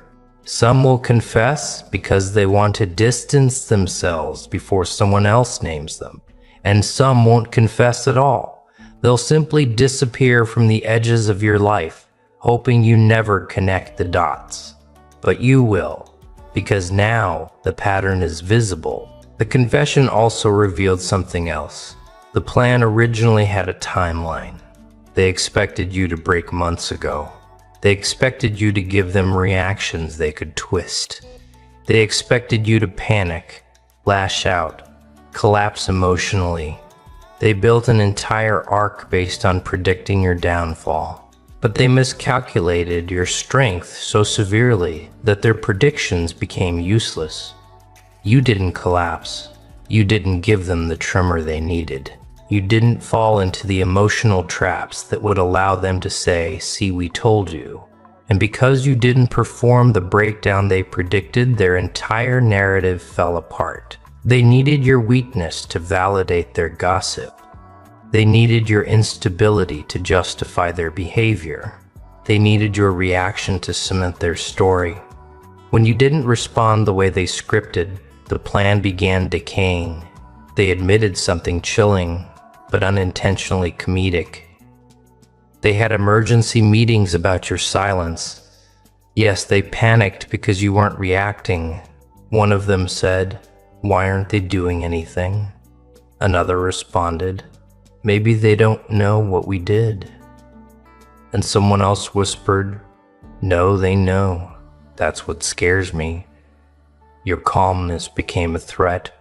Some will confess because they want to distance themselves before someone else names them. And some won't confess at all. They'll simply disappear from the edges of your life, hoping you never connect the dots. But you will, because now the pattern is visible. The confession also revealed something else. The plan originally had a timeline. They expected you to break months ago. They expected you to give them reactions they could twist. They expected you to panic, lash out, collapse emotionally. They built an entire arc based on predicting your downfall. But they miscalculated your strength so severely that their predictions became useless. You didn't collapse. You didn't give them the tremor they needed. You didn't fall into the emotional traps that would allow them to say, "See, we told you." And because you didn't perform the breakdown they predicted, their entire narrative fell apart. They needed your weakness to validate their gossip. They needed your instability to justify their behavior. They needed your reaction to cement their story. When you didn't respond the way they scripted, the plan began decaying. They admitted something chilling, but unintentionally comedic. They had emergency meetings about your silence. Yes, they panicked because you weren't reacting. One of them said, "Why aren't they doing anything?" Another responded, "Maybe they don't know what we did." And someone else whispered, "No, they know. That's what scares me." Your calmness became a threat.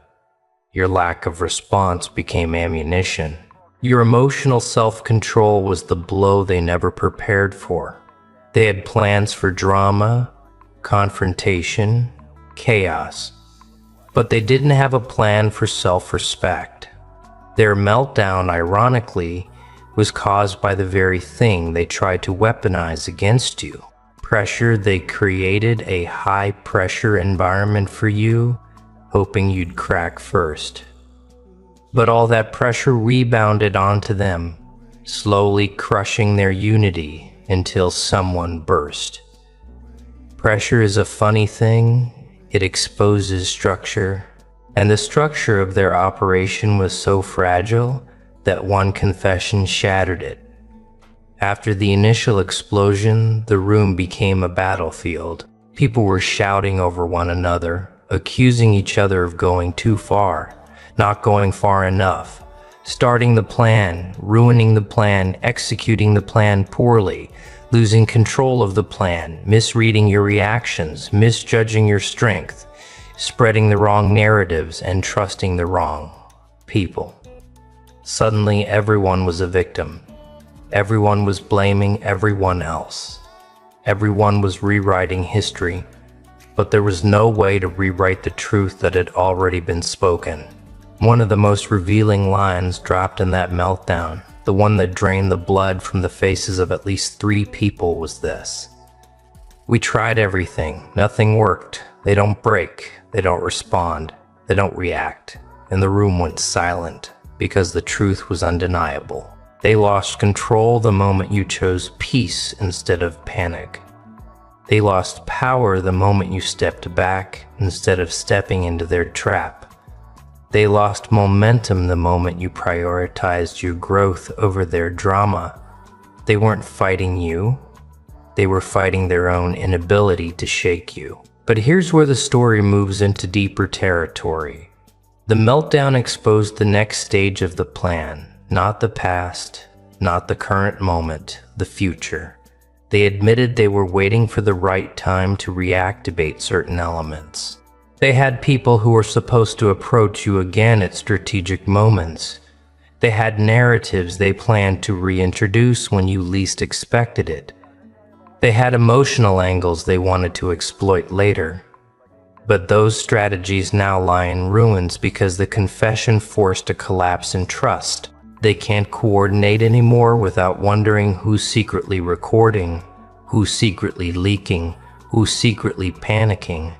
Your lack of response became ammunition. Your emotional self-control was the blow they never prepared for. They had plans for drama, confrontation, chaos, but they didn't have a plan for self-respect. Their meltdown, ironically, was caused by the very thing they tried to weaponize against you. Pressure. They created a high-pressure environment for you, hoping you'd crack first. But all that pressure rebounded onto them, slowly crushing their unity until someone burst. Pressure is a funny thing. It exposes structure, and the structure of their operation was so fragile that one confession shattered it. After the initial explosion, the room became a battlefield. People were shouting over one another, accusing each other of going too far, not going far enough, starting the plan, ruining the plan, executing the plan poorly, losing control of the plan, misreading your reactions, misjudging your strength, spreading the wrong narratives, and trusting the wrong people. Suddenly, everyone was a victim. Everyone was blaming everyone else. Everyone was rewriting history, but there was no way to rewrite the truth that had already been spoken. One of the most revealing lines dropped in that meltdown, the one that drained the blood from the faces of at least 3 people, was this: "We tried everything. Nothing worked. They don't break. They don't respond. They don't react." And the room went silent because the truth was undeniable. They lost control the moment you chose peace instead of panic. They lost power the moment you stepped back instead of stepping into their trap. They lost momentum the moment you prioritized your growth over their drama. They weren't fighting you. They were fighting their own inability to shake you. But here's where the story moves into deeper territory. The meltdown exposed the next stage of the plan, not the past, not the current moment, the future. They admitted they were waiting for the right time to reactivate certain elements. They had people who were supposed to approach you again at strategic moments. They had narratives they planned to reintroduce when you least expected it. They had emotional angles they wanted to exploit later. But those strategies now lie in ruins because the confession forced a collapse in trust. They can't coordinate anymore without wondering who's secretly recording, who's secretly leaking, who's secretly panicking.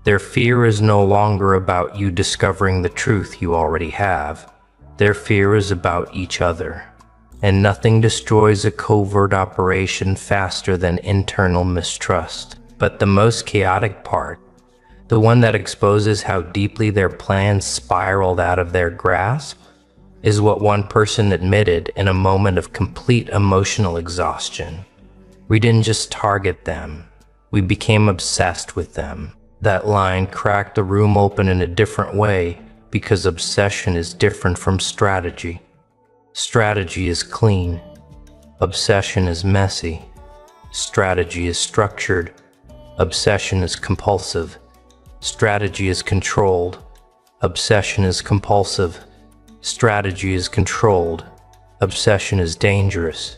Their fear is no longer about you discovering the truth you already have. Their fear is about each other. And nothing destroys a covert operation faster than internal mistrust. But the most chaotic part, the one that exposes how deeply their plans spiraled out of their grasp, is what one person admitted in a moment of complete emotional exhaustion. We didn't just target them, we became obsessed with them. That line cracked the room open in a different way because obsession is different from strategy. Strategy is clean. Obsession is messy. Strategy is structured. Obsession is compulsive. Strategy is controlled. Obsession is compulsive. Strategy is controlled. Obsession is dangerous.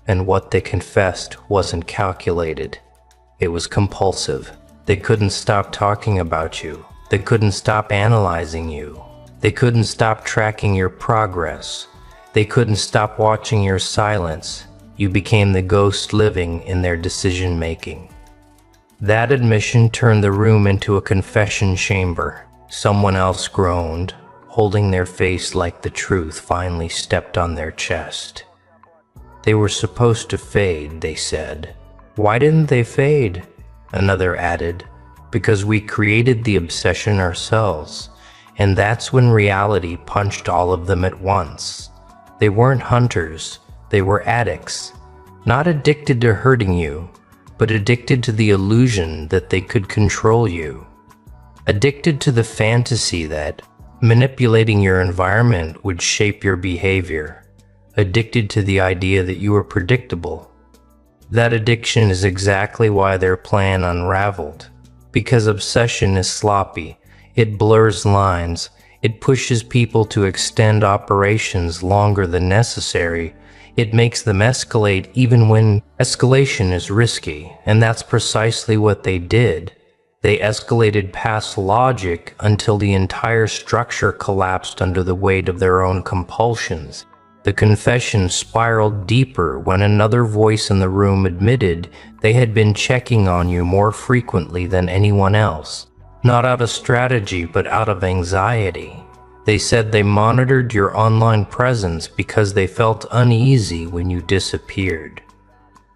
And what they confessed wasn't calculated. It was compulsive. They couldn't stop talking about you. They couldn't stop analyzing you. They couldn't stop tracking your progress. They couldn't stop watching your silence. You became the ghost living in their decision-making. That admission turned the room into a confession chamber. Someone else groaned, holding their face like the truth finally stepped on their chest. They were supposed to fade, they said. Why didn't they fade? Another added, because we created the obsession ourselves, and that's when reality punched all of them at once. They weren't hunters, they were addicts, not addicted to hurting you, but addicted to the illusion that they could control you. Addicted to the fantasy that manipulating your environment would shape your behavior. Addicted to the idea that you were predictable. That addiction is exactly why their plan unraveled. Because obsession is sloppy, it blurs lines, it pushes people to extend operations longer than necessary, it makes them escalate even when escalation is risky, and that's precisely what they did. They escalated past logic until the entire structure collapsed under the weight of their own compulsions. The confession spiraled deeper when another voice in the room admitted they had been checking on you more frequently than anyone else. Not out of strategy, but out of anxiety. They said they monitored your online presence because they felt uneasy when you disappeared.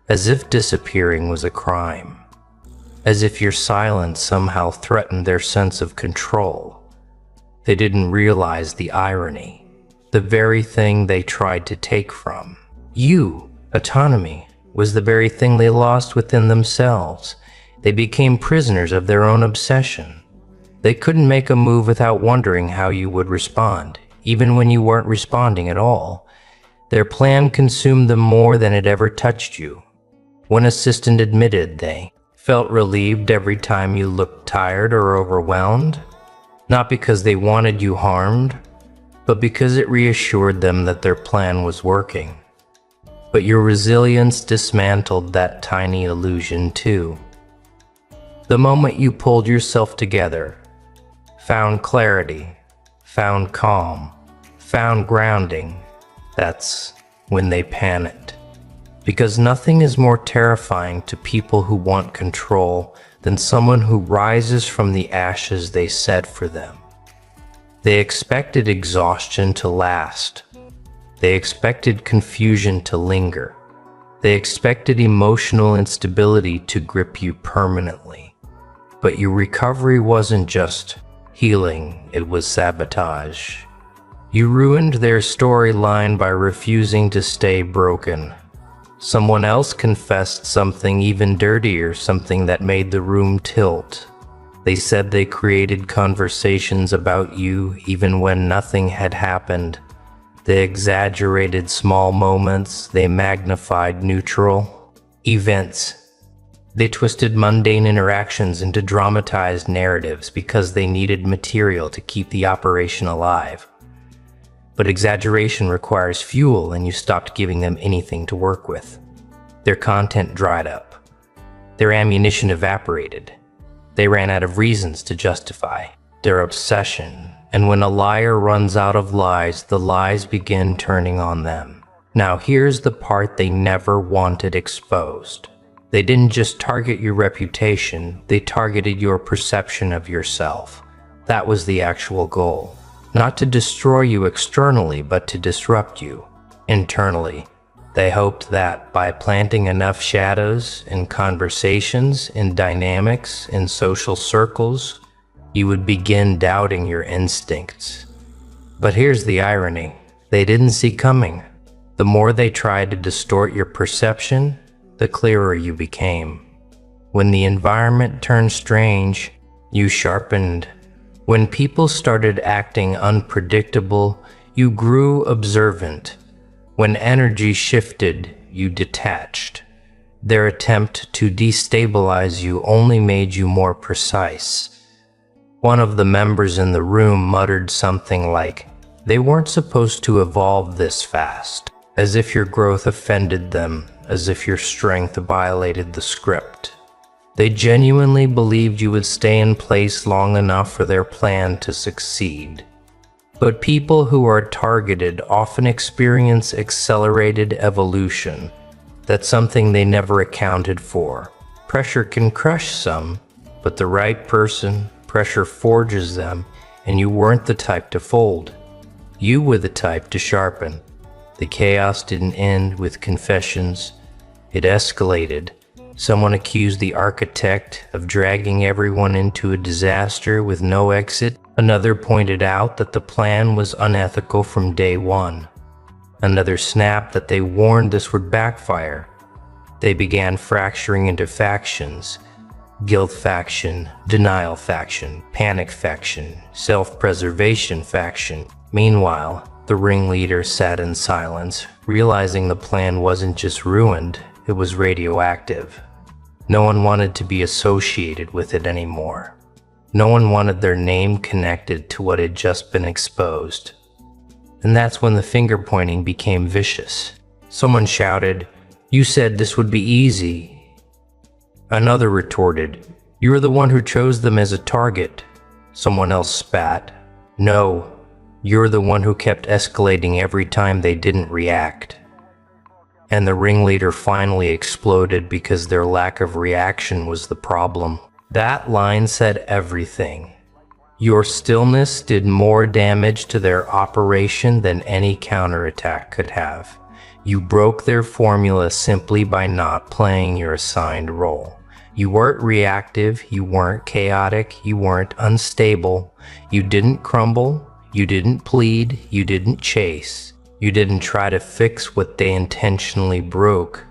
As if disappearing was a crime. As if your silence somehow threatened their sense of control. They didn't realize the irony. The very thing they tried to take from you, autonomy, was the very thing they lost within themselves. They became prisoners of their own obsession. They couldn't make a move without wondering how you would respond, even when you weren't responding at all. Their plan consumed them more than it ever touched you. One assistant admitted they felt relieved every time you looked tired or overwhelmed, not because they wanted you harmed, but because it reassured them that their plan was working. But your resilience dismantled that tiny illusion too. The moment you pulled yourself together, found clarity, found calm, found grounding, that's when they panicked. Because nothing is more terrifying to people who want control than someone who rises from the ashes they set for them. They expected exhaustion to last. They expected confusion to linger. They expected emotional instability to grip you permanently. But your recovery wasn't just healing, it was sabotage. You ruined their storyline by refusing to stay broken. Someone else confessed something even dirtier, something that made the room tilt. They said they created conversations about you even when nothing had happened. They exaggerated small moments, they magnified neutral events. They twisted mundane interactions into dramatized narratives because they needed material to keep the operation alive. But exaggeration requires fuel, and you stopped giving them anything to work with. Their content dried up. Their ammunition evaporated. They ran out of reasons to justify their obsession. And when a liar runs out of lies, the lies begin turning on them. Now here's the part they never wanted exposed. They didn't just target your reputation, they targeted your perception of yourself. That was the actual goal. Not to destroy you externally, but to disrupt you internally. They hoped that by planting enough shadows in conversations, in dynamics, in social circles, you would begin doubting your instincts. But here's the irony. They didn't see coming. The more they tried to distort your perception, the clearer you became. When the environment turned strange, you sharpened. When people started acting unpredictable, you grew observant. When energy shifted, you detached. Their attempt to destabilize you only made you more precise. One of the members in the room muttered something like, "They weren't supposed to evolve this fast," as if your growth offended them, as if your strength violated the script. They genuinely believed you would stay in place long enough for their plan to succeed. But people who are targeted often experience accelerated evolution. That's something they never accounted for. Pressure can crush some, but the right person, pressure forges them, and you weren't the type to fold. You were the type to sharpen. The chaos didn't end with confessions. It escalated. Someone accused the architect of dragging everyone into a disaster with no exit. Another pointed out that the plan was unethical from day one. Another snapped that they warned this would backfire. They began fracturing into factions. Guilt faction, denial faction, panic faction, self-preservation faction. Meanwhile, the ringleader sat in silence, realizing the plan wasn't just ruined, it was radioactive. No one wanted to be associated with it anymore. No one wanted their name connected to what had just been exposed. And that's when the finger-pointing became vicious. Someone shouted, "You said this would be easy." Another retorted, "You're the one who chose them as a target." Someone else spat, "No, you're the one who kept escalating every time they didn't react." And the ringleader finally exploded because their lack of reaction was the problem. That line said everything. Your stillness did more damage to their operation than any counterattack could have. You broke their formula simply by not playing your assigned role. You weren't reactive, you weren't chaotic, you weren't unstable. You didn't crumble, you didn't plead, you didn't chase. You didn't try to fix what they intentionally broke.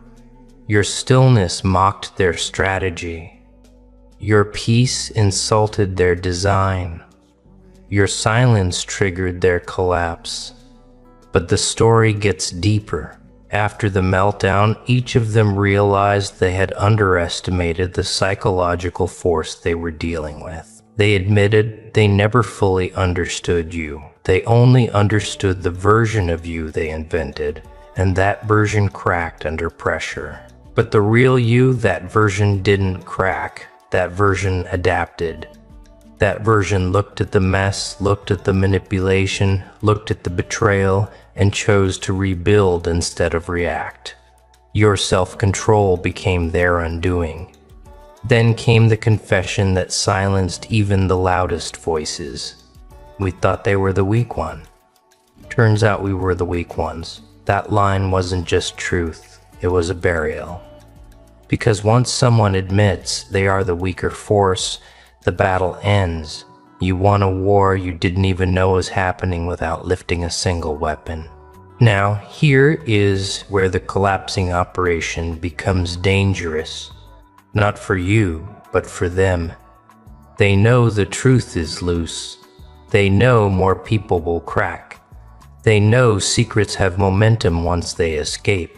Your stillness mocked their strategy. Your peace insulted their design. Your silence triggered their collapse. But the story gets deeper. After the meltdown, each of them realized they had underestimated the psychological force they were dealing with. They admitted they never fully understood you. They only understood the version of you they invented, and that version cracked under pressure. But the real you, that version didn't crack. That version adapted. That version looked at the mess, looked at the manipulation, looked at the betrayal, and chose to rebuild instead of react. Your self-control became their undoing. Then came the confession that silenced even the loudest voices. We thought they were the weak one. Turns out we were the weak ones. That line wasn't just truth, it was a burial. Because once someone admits they are the weaker force, the battle ends. You won a war you didn't even know was happening without lifting a single weapon. Now, here is where the collapsing operation becomes dangerous. Not for you, but for them. They know the truth is loose. They know more people will crack. They know secrets have momentum once they escape.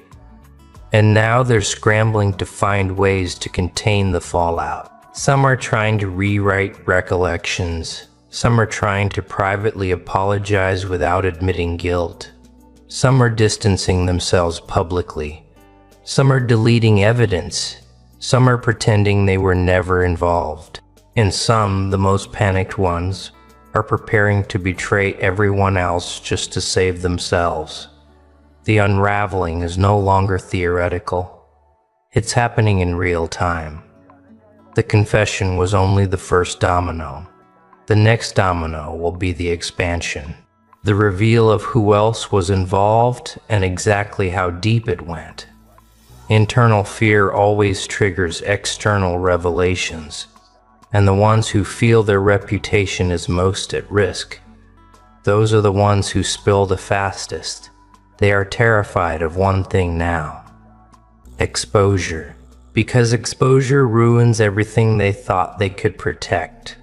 And now they're scrambling to find ways to contain the fallout. Some are trying to rewrite recollections. Some are trying to privately apologize without admitting guilt. Some are distancing themselves publicly. Some are deleting evidence. Some are pretending they were never involved. And some, the most panicked ones, are preparing to betray everyone else just to save themselves. The unraveling is no longer theoretical. It's happening in real time. The confession was only the first domino. The next domino will be the expansion. The reveal of who else was involved and exactly how deep it went. Internal fear always triggers external revelations, and the ones who feel their reputation is most at risk, those are the ones who spill the fastest. They are terrified of one thing now: exposure. Because exposure ruins everything they thought they could protect.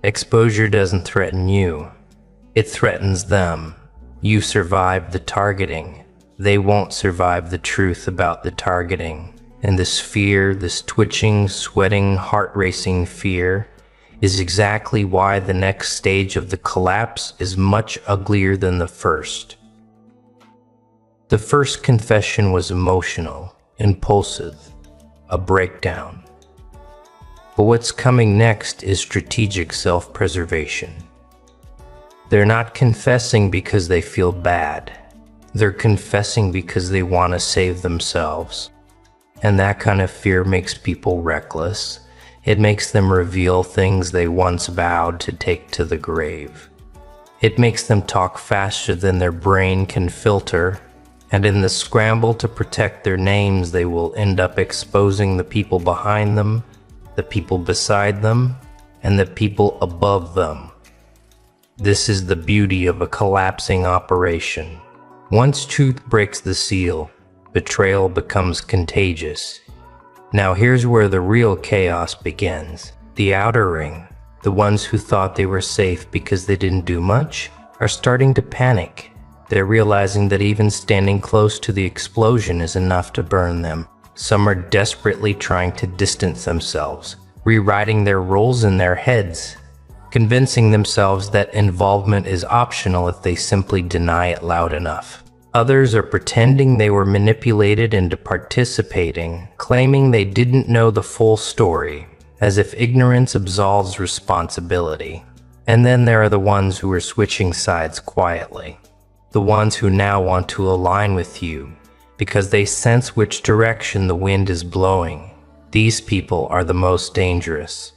Exposure doesn't threaten you. It threatens them. You survived the targeting. They won't survive the truth about the targeting. And this fear, this twitching, sweating, heart-racing fear, is exactly why the next stage of the collapse is much uglier than the first. The first confession was emotional, impulsive, a breakdown. But what's coming next is strategic self-preservation. They're not confessing because they feel bad. They're confessing because they want to save themselves. And that kind of fear makes people reckless. It makes them reveal things they once vowed to take to the grave. It makes them talk faster than their brain can filter, and in the scramble to protect their names, they will end up exposing the people behind them, the people beside them, and the people above them. This is the beauty of a collapsing operation. Once truth breaks the seal, betrayal becomes contagious. Now here's where the real chaos begins. The outer ring, the ones who thought they were safe because they didn't do much, are starting to panic. They're realizing that even standing close to the explosion is enough to burn them. Some are desperately trying to distance themselves, rewriting their roles in their heads, convincing themselves that involvement is optional if they simply deny it loud enough. Others are pretending they were manipulated into participating, claiming they didn't know the full story, as if ignorance absolves responsibility. And then there are the ones who are switching sides quietly. The ones who now want to align with you, because they sense which direction the wind is blowing. These people are the most dangerous.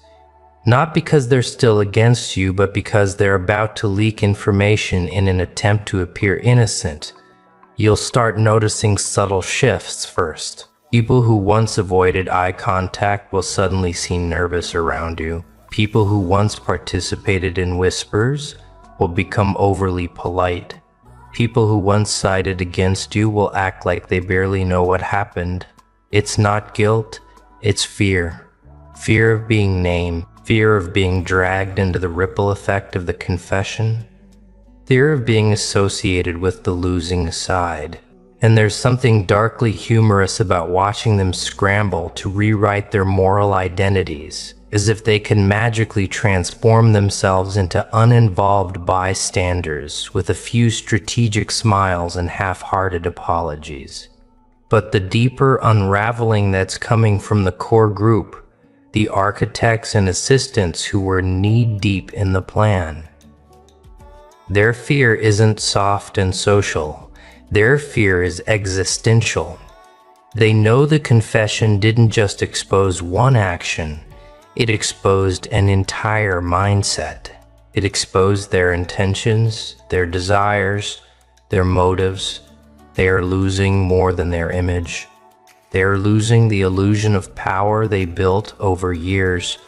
Not because they're still against you, but because they're about to leak information in an attempt to appear innocent. You'll start noticing subtle shifts first. People who once avoided eye contact will suddenly seem nervous around you. People who once participated in whispers will become overly polite. People who once sided against you will act like they barely know what happened. It's not guilt, it's fear. Fear of being named, fear of being dragged into the ripple effect of the confession, fear of being associated with the losing side. And there's something darkly humorous about watching them scramble to rewrite their moral identities, as if they can magically transform themselves into uninvolved bystanders with a few strategic smiles and half-hearted apologies. But the deeper unraveling that's coming from the core group, the architects and assistants who were knee-deep in the plan, their fear isn't soft and social. Their fear is existential. They know the confession didn't just expose one action, it exposed an entire mindset. It exposed their intentions, their desires, their motives. They are losing more than their image. They are losing the illusion of power they built over years.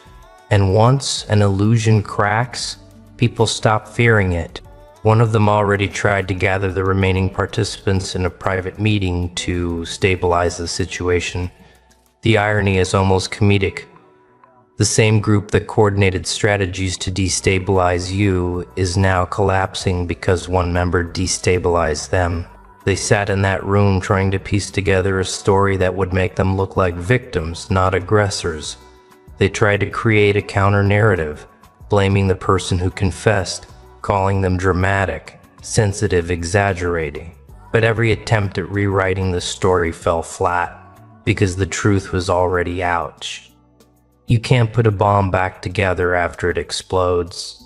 And once an illusion cracks, people stop fearing it. One of them already tried to gather the remaining participants in a private meeting to stabilize the situation. The irony is almost comedic. The same group that coordinated strategies to destabilize you is now collapsing because one member destabilized them. They sat in that room trying to piece together a story that would make them look like victims, not aggressors. They tried to create a counter-narrative, blaming the person who confessed, calling them dramatic, sensitive, exaggerating. But every attempt at rewriting the story fell flat because the truth was already out. You can't put a bomb back together after it explodes.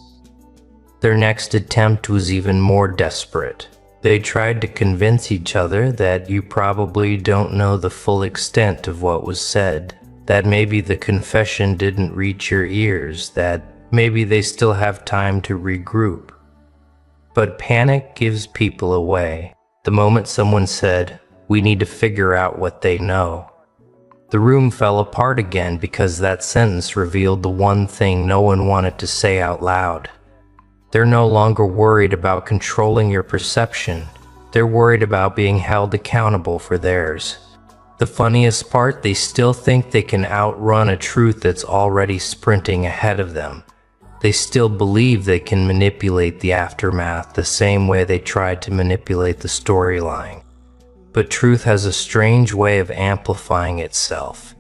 Their next attempt was even more desperate. They tried to convince each other that you probably don't know the full extent of what was said, that maybe the confession didn't reach your ears, that maybe they still have time to regroup. But panic gives people away. The moment someone said, "We need to figure out what they know," the room fell apart again because that sentence revealed the one thing no one wanted to say out loud. They're no longer worried about controlling your perception. They're worried about being held accountable for theirs. The funniest part, they still think they can outrun a truth that's already sprinting ahead of them. They still believe they can manipulate the aftermath the same way they tried to manipulate the storyline. But truth has a strange way of amplifying itself.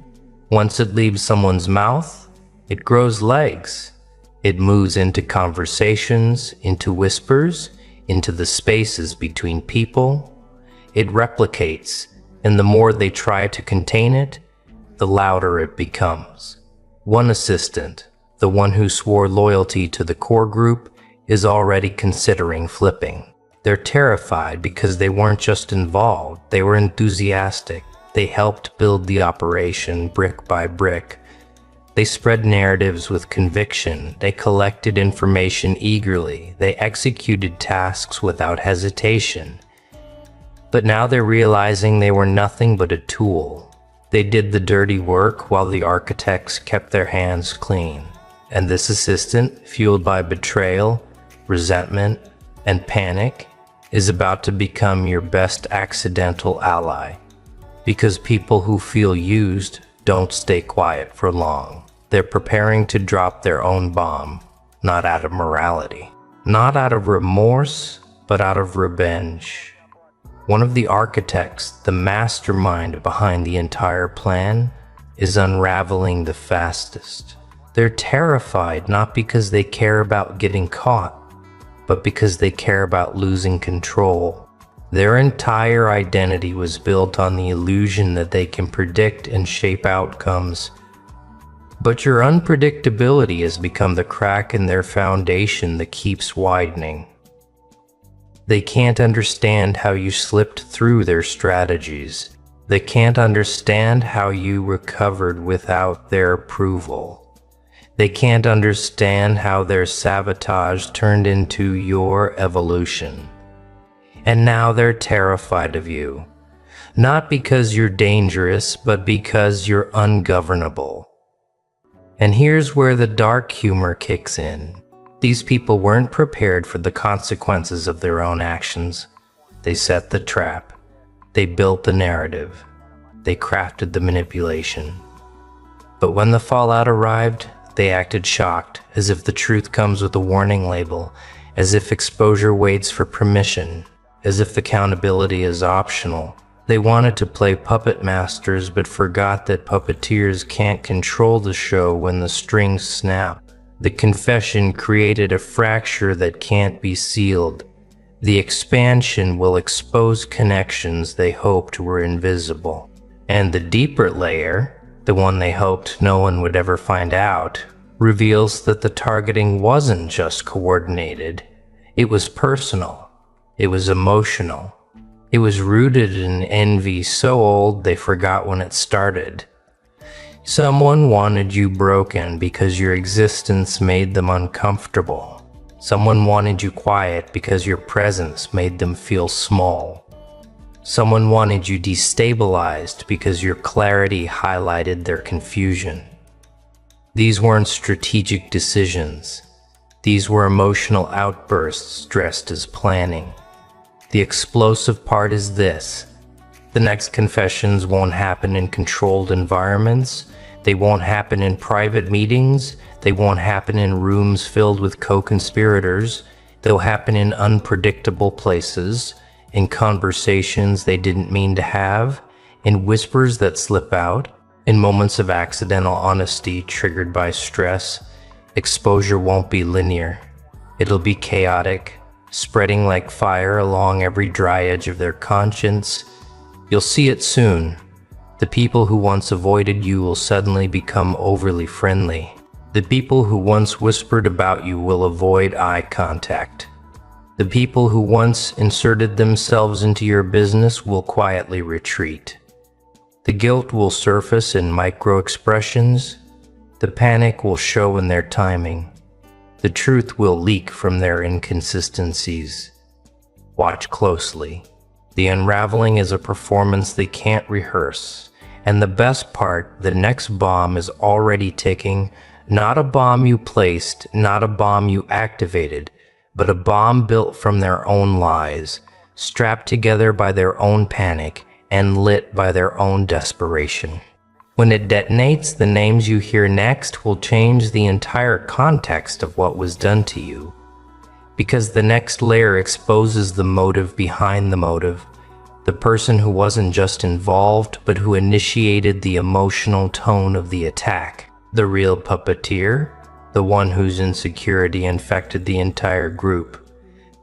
Once it leaves someone's mouth, it grows legs. It moves into conversations, into whispers, into the spaces between people. It replicates, and the more they try to contain it, the louder it becomes. One assistant, the one who swore loyalty to the core group, is already considering flipping. They're terrified because they weren't just involved, they were enthusiastic. They helped build the operation brick by brick. They spread narratives with conviction. They collected information eagerly. They executed tasks without hesitation. But now they're realizing they were nothing but a tool. They did the dirty work while the architects kept their hands clean. And this assistant, fueled by betrayal, resentment, and panic, is about to become your best accidental ally. Because people who feel used don't stay quiet for long. They're preparing to drop their own bomb, not out of morality, not out of remorse, but out of revenge. One of the architects, the mastermind behind the entire plan, is unraveling the fastest. They're terrified not because they care about getting caught, but because they care about losing control. Their entire identity was built on the illusion that they can predict and shape outcomes. But your unpredictability has become the crack in their foundation that keeps widening. They can't understand how you slipped through their strategies. They can't understand how you recovered without their approval. They can't understand how their sabotage turned into your evolution. And now they're terrified of you. Not because you're dangerous, but because you're ungovernable. And here's where the dark humor kicks in. These people weren't prepared for the consequences of their own actions. They set the trap. They built the narrative. They crafted the manipulation. But when the fallout arrived, they acted shocked, as if the truth comes with a warning label, as if exposure waits for permission, as if accountability is optional. They wanted to play puppet masters but forgot that puppeteers can't control the show when the strings snap. The confession created a fracture that can't be sealed. The expansion will expose connections they hoped were invisible. And the deeper layer, the one they hoped no one would ever find out, reveals that the targeting wasn't just coordinated. It was personal. It was emotional. It was rooted in envy so old they forgot when it started. Someone wanted you broken because your existence made them uncomfortable. Someone wanted you quiet because your presence made them feel small. Someone wanted you destabilized because your clarity highlighted their confusion. These weren't strategic decisions. These were emotional outbursts dressed as planning. The explosive part is this. The next confessions won't happen in controlled environments. They won't happen in private meetings. They won't happen in rooms filled with co-conspirators. They'll happen in unpredictable places, in conversations they didn't mean to have, in whispers that slip out, in moments of accidental honesty triggered by stress. Exposure won't be linear. It'll be chaotic, spreading like fire along every dry edge of their conscience. You'll see it soon. The people who once avoided you will suddenly become overly friendly. The people who once whispered about you will avoid eye contact. The people who once inserted themselves into your business will quietly retreat. The guilt will surface in micro-expressions. The panic will show in their timing. The truth will leak from their inconsistencies. Watch closely. The unraveling is a performance they can't rehearse. And the best part, the next bomb is already ticking. Not a bomb you placed, not a bomb you activated, but a bomb built from their own lies, strapped together by their own panic, and lit by their own desperation. When it detonates, the names you hear next will change the entire context of what was done to you. Because the next layer exposes the motive behind the motive, the person who wasn't just involved, but who initiated the emotional tone of the attack. The real puppeteer, the one whose insecurity infected the entire group.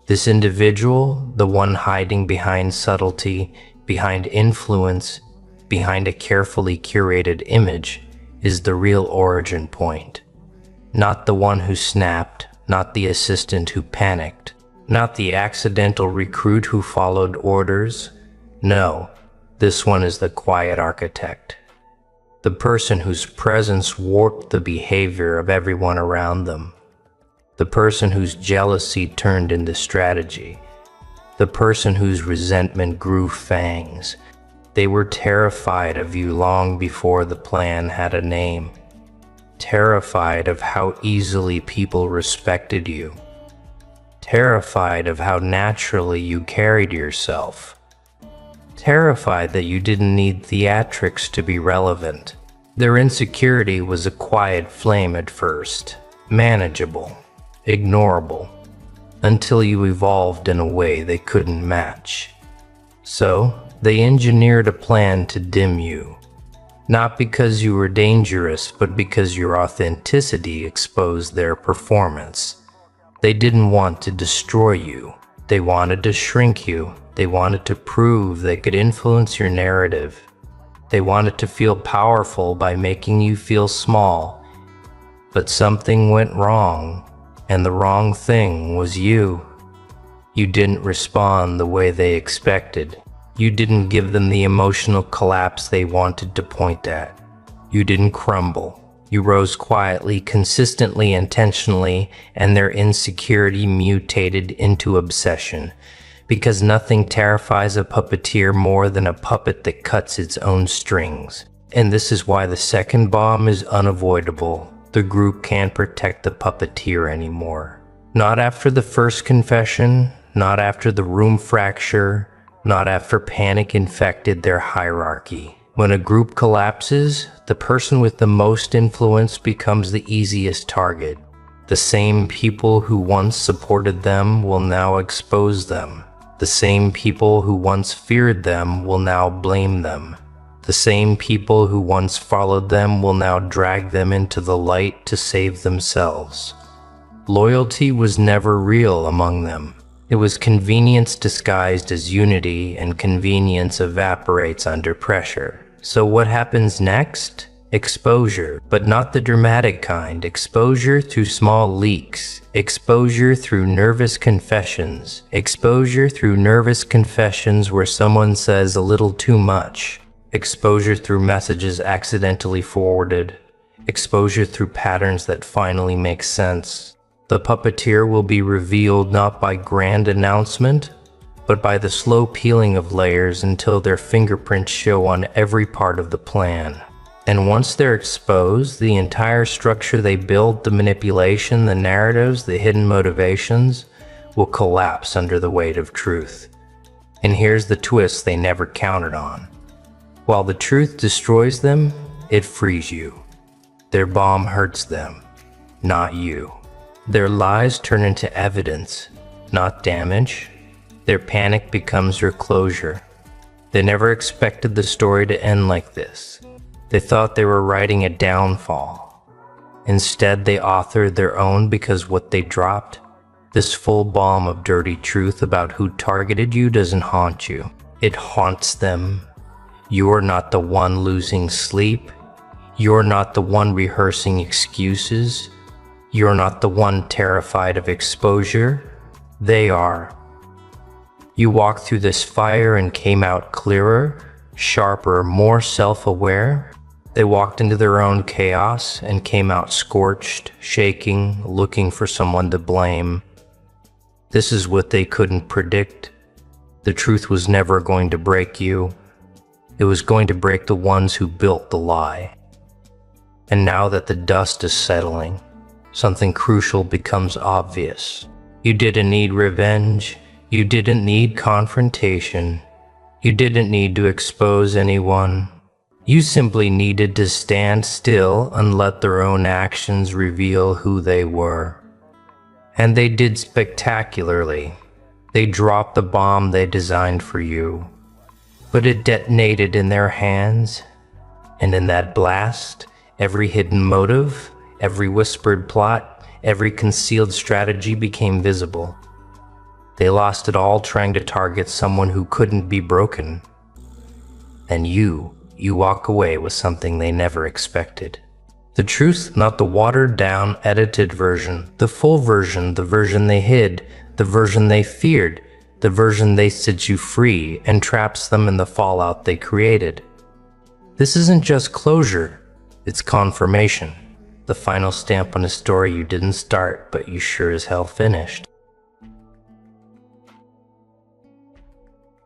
This individual, the one hiding behind subtlety, behind influence, behind a carefully curated image, is the real origin point. Not the one who snapped, not the assistant who panicked, not the accidental recruit who followed orders. No, this one is the quiet architect. The person whose presence warped the behavior of everyone around them. The person whose jealousy turned into strategy. The person whose resentment grew fangs. They were terrified of you long before the plan had a name. Terrified of how easily people respected you. Terrified of how naturally you carried yourself. Terrified that you didn't need theatrics to be relevant. Their insecurity was a quiet flame at first, manageable, ignorable, until you evolved in a way they couldn't match. So, they engineered a plan to dim you. Not because you were dangerous, but because your authenticity exposed their performance. They didn't want to destroy you. They wanted to shrink you. They wanted to prove they could influence your narrative. They wanted to feel powerful by making you feel small. But something went wrong, and the wrong thing was you. You didn't respond the way they expected. You didn't give them the emotional collapse they wanted to point at. You didn't crumble. You rose quietly, consistently, intentionally, and their insecurity mutated into obsession. Because nothing terrifies a puppeteer more than a puppet that cuts its own strings. And this is why the second bomb is unavoidable. The group can't protect the puppeteer anymore. Not after the first confession, not after the room fracture, not after panic infected their hierarchy. When a group collapses, the person with the most influence becomes the easiest target. The same people who once supported them will now expose them. The same people who once feared them will now blame them. The same people who once followed them will now drag them into the light to save themselves. Loyalty was never real among them. It was convenience disguised as unity, and convenience evaporates under pressure. So what happens next? Exposure, but not the dramatic kind. Exposure through small leaks. Exposure through nervous confessions. Exposure through nervous confessions where someone says a little too much. Exposure through messages accidentally forwarded. Exposure through patterns that finally make sense. The puppeteer will be revealed not by grand announcement, but by the slow peeling of layers until their fingerprints show on every part of the plan. And once they're exposed, the entire structure they built, the manipulation, the narratives, the hidden motivations, will collapse under the weight of truth. And here's the twist they never counted on. While the truth destroys them, it frees you. Their bomb hurts them, not you. Their lies turn into evidence, not damage. Their panic becomes your closure. They never expected the story to end like this. They thought they were writing a downfall. Instead, they authored their own because what they dropped, this full bomb of dirty truth about who targeted you, doesn't haunt you. It haunts them. You are not the one losing sleep. You're not the one rehearsing excuses. You're not the one terrified of exposure. They are. You walked through this fire and came out clearer, sharper, more self-aware. They walked into their own chaos and came out scorched, shaking, looking for someone to blame. This is what they couldn't predict. The truth was never going to break you. It was going to break the ones who built the lie. And now that the dust is settling, something crucial becomes obvious. You didn't need revenge. You didn't need confrontation. You didn't need to expose anyone. You simply needed to stand still and let their own actions reveal who they were. And they did spectacularly. They dropped the bomb they designed for you. But it detonated in their hands. And in that blast, every hidden motive, every whispered plot, every concealed strategy became visible. They lost it all trying to target someone who couldn't be broken. And you walk away with something they never expected. The truth, not the watered-down, edited version, the full version, the version they hid, the version they feared, the version they set you free and traps them in the fallout they created. This isn't just closure, it's confirmation. The final stamp on a story you didn't start, but you sure as hell finished.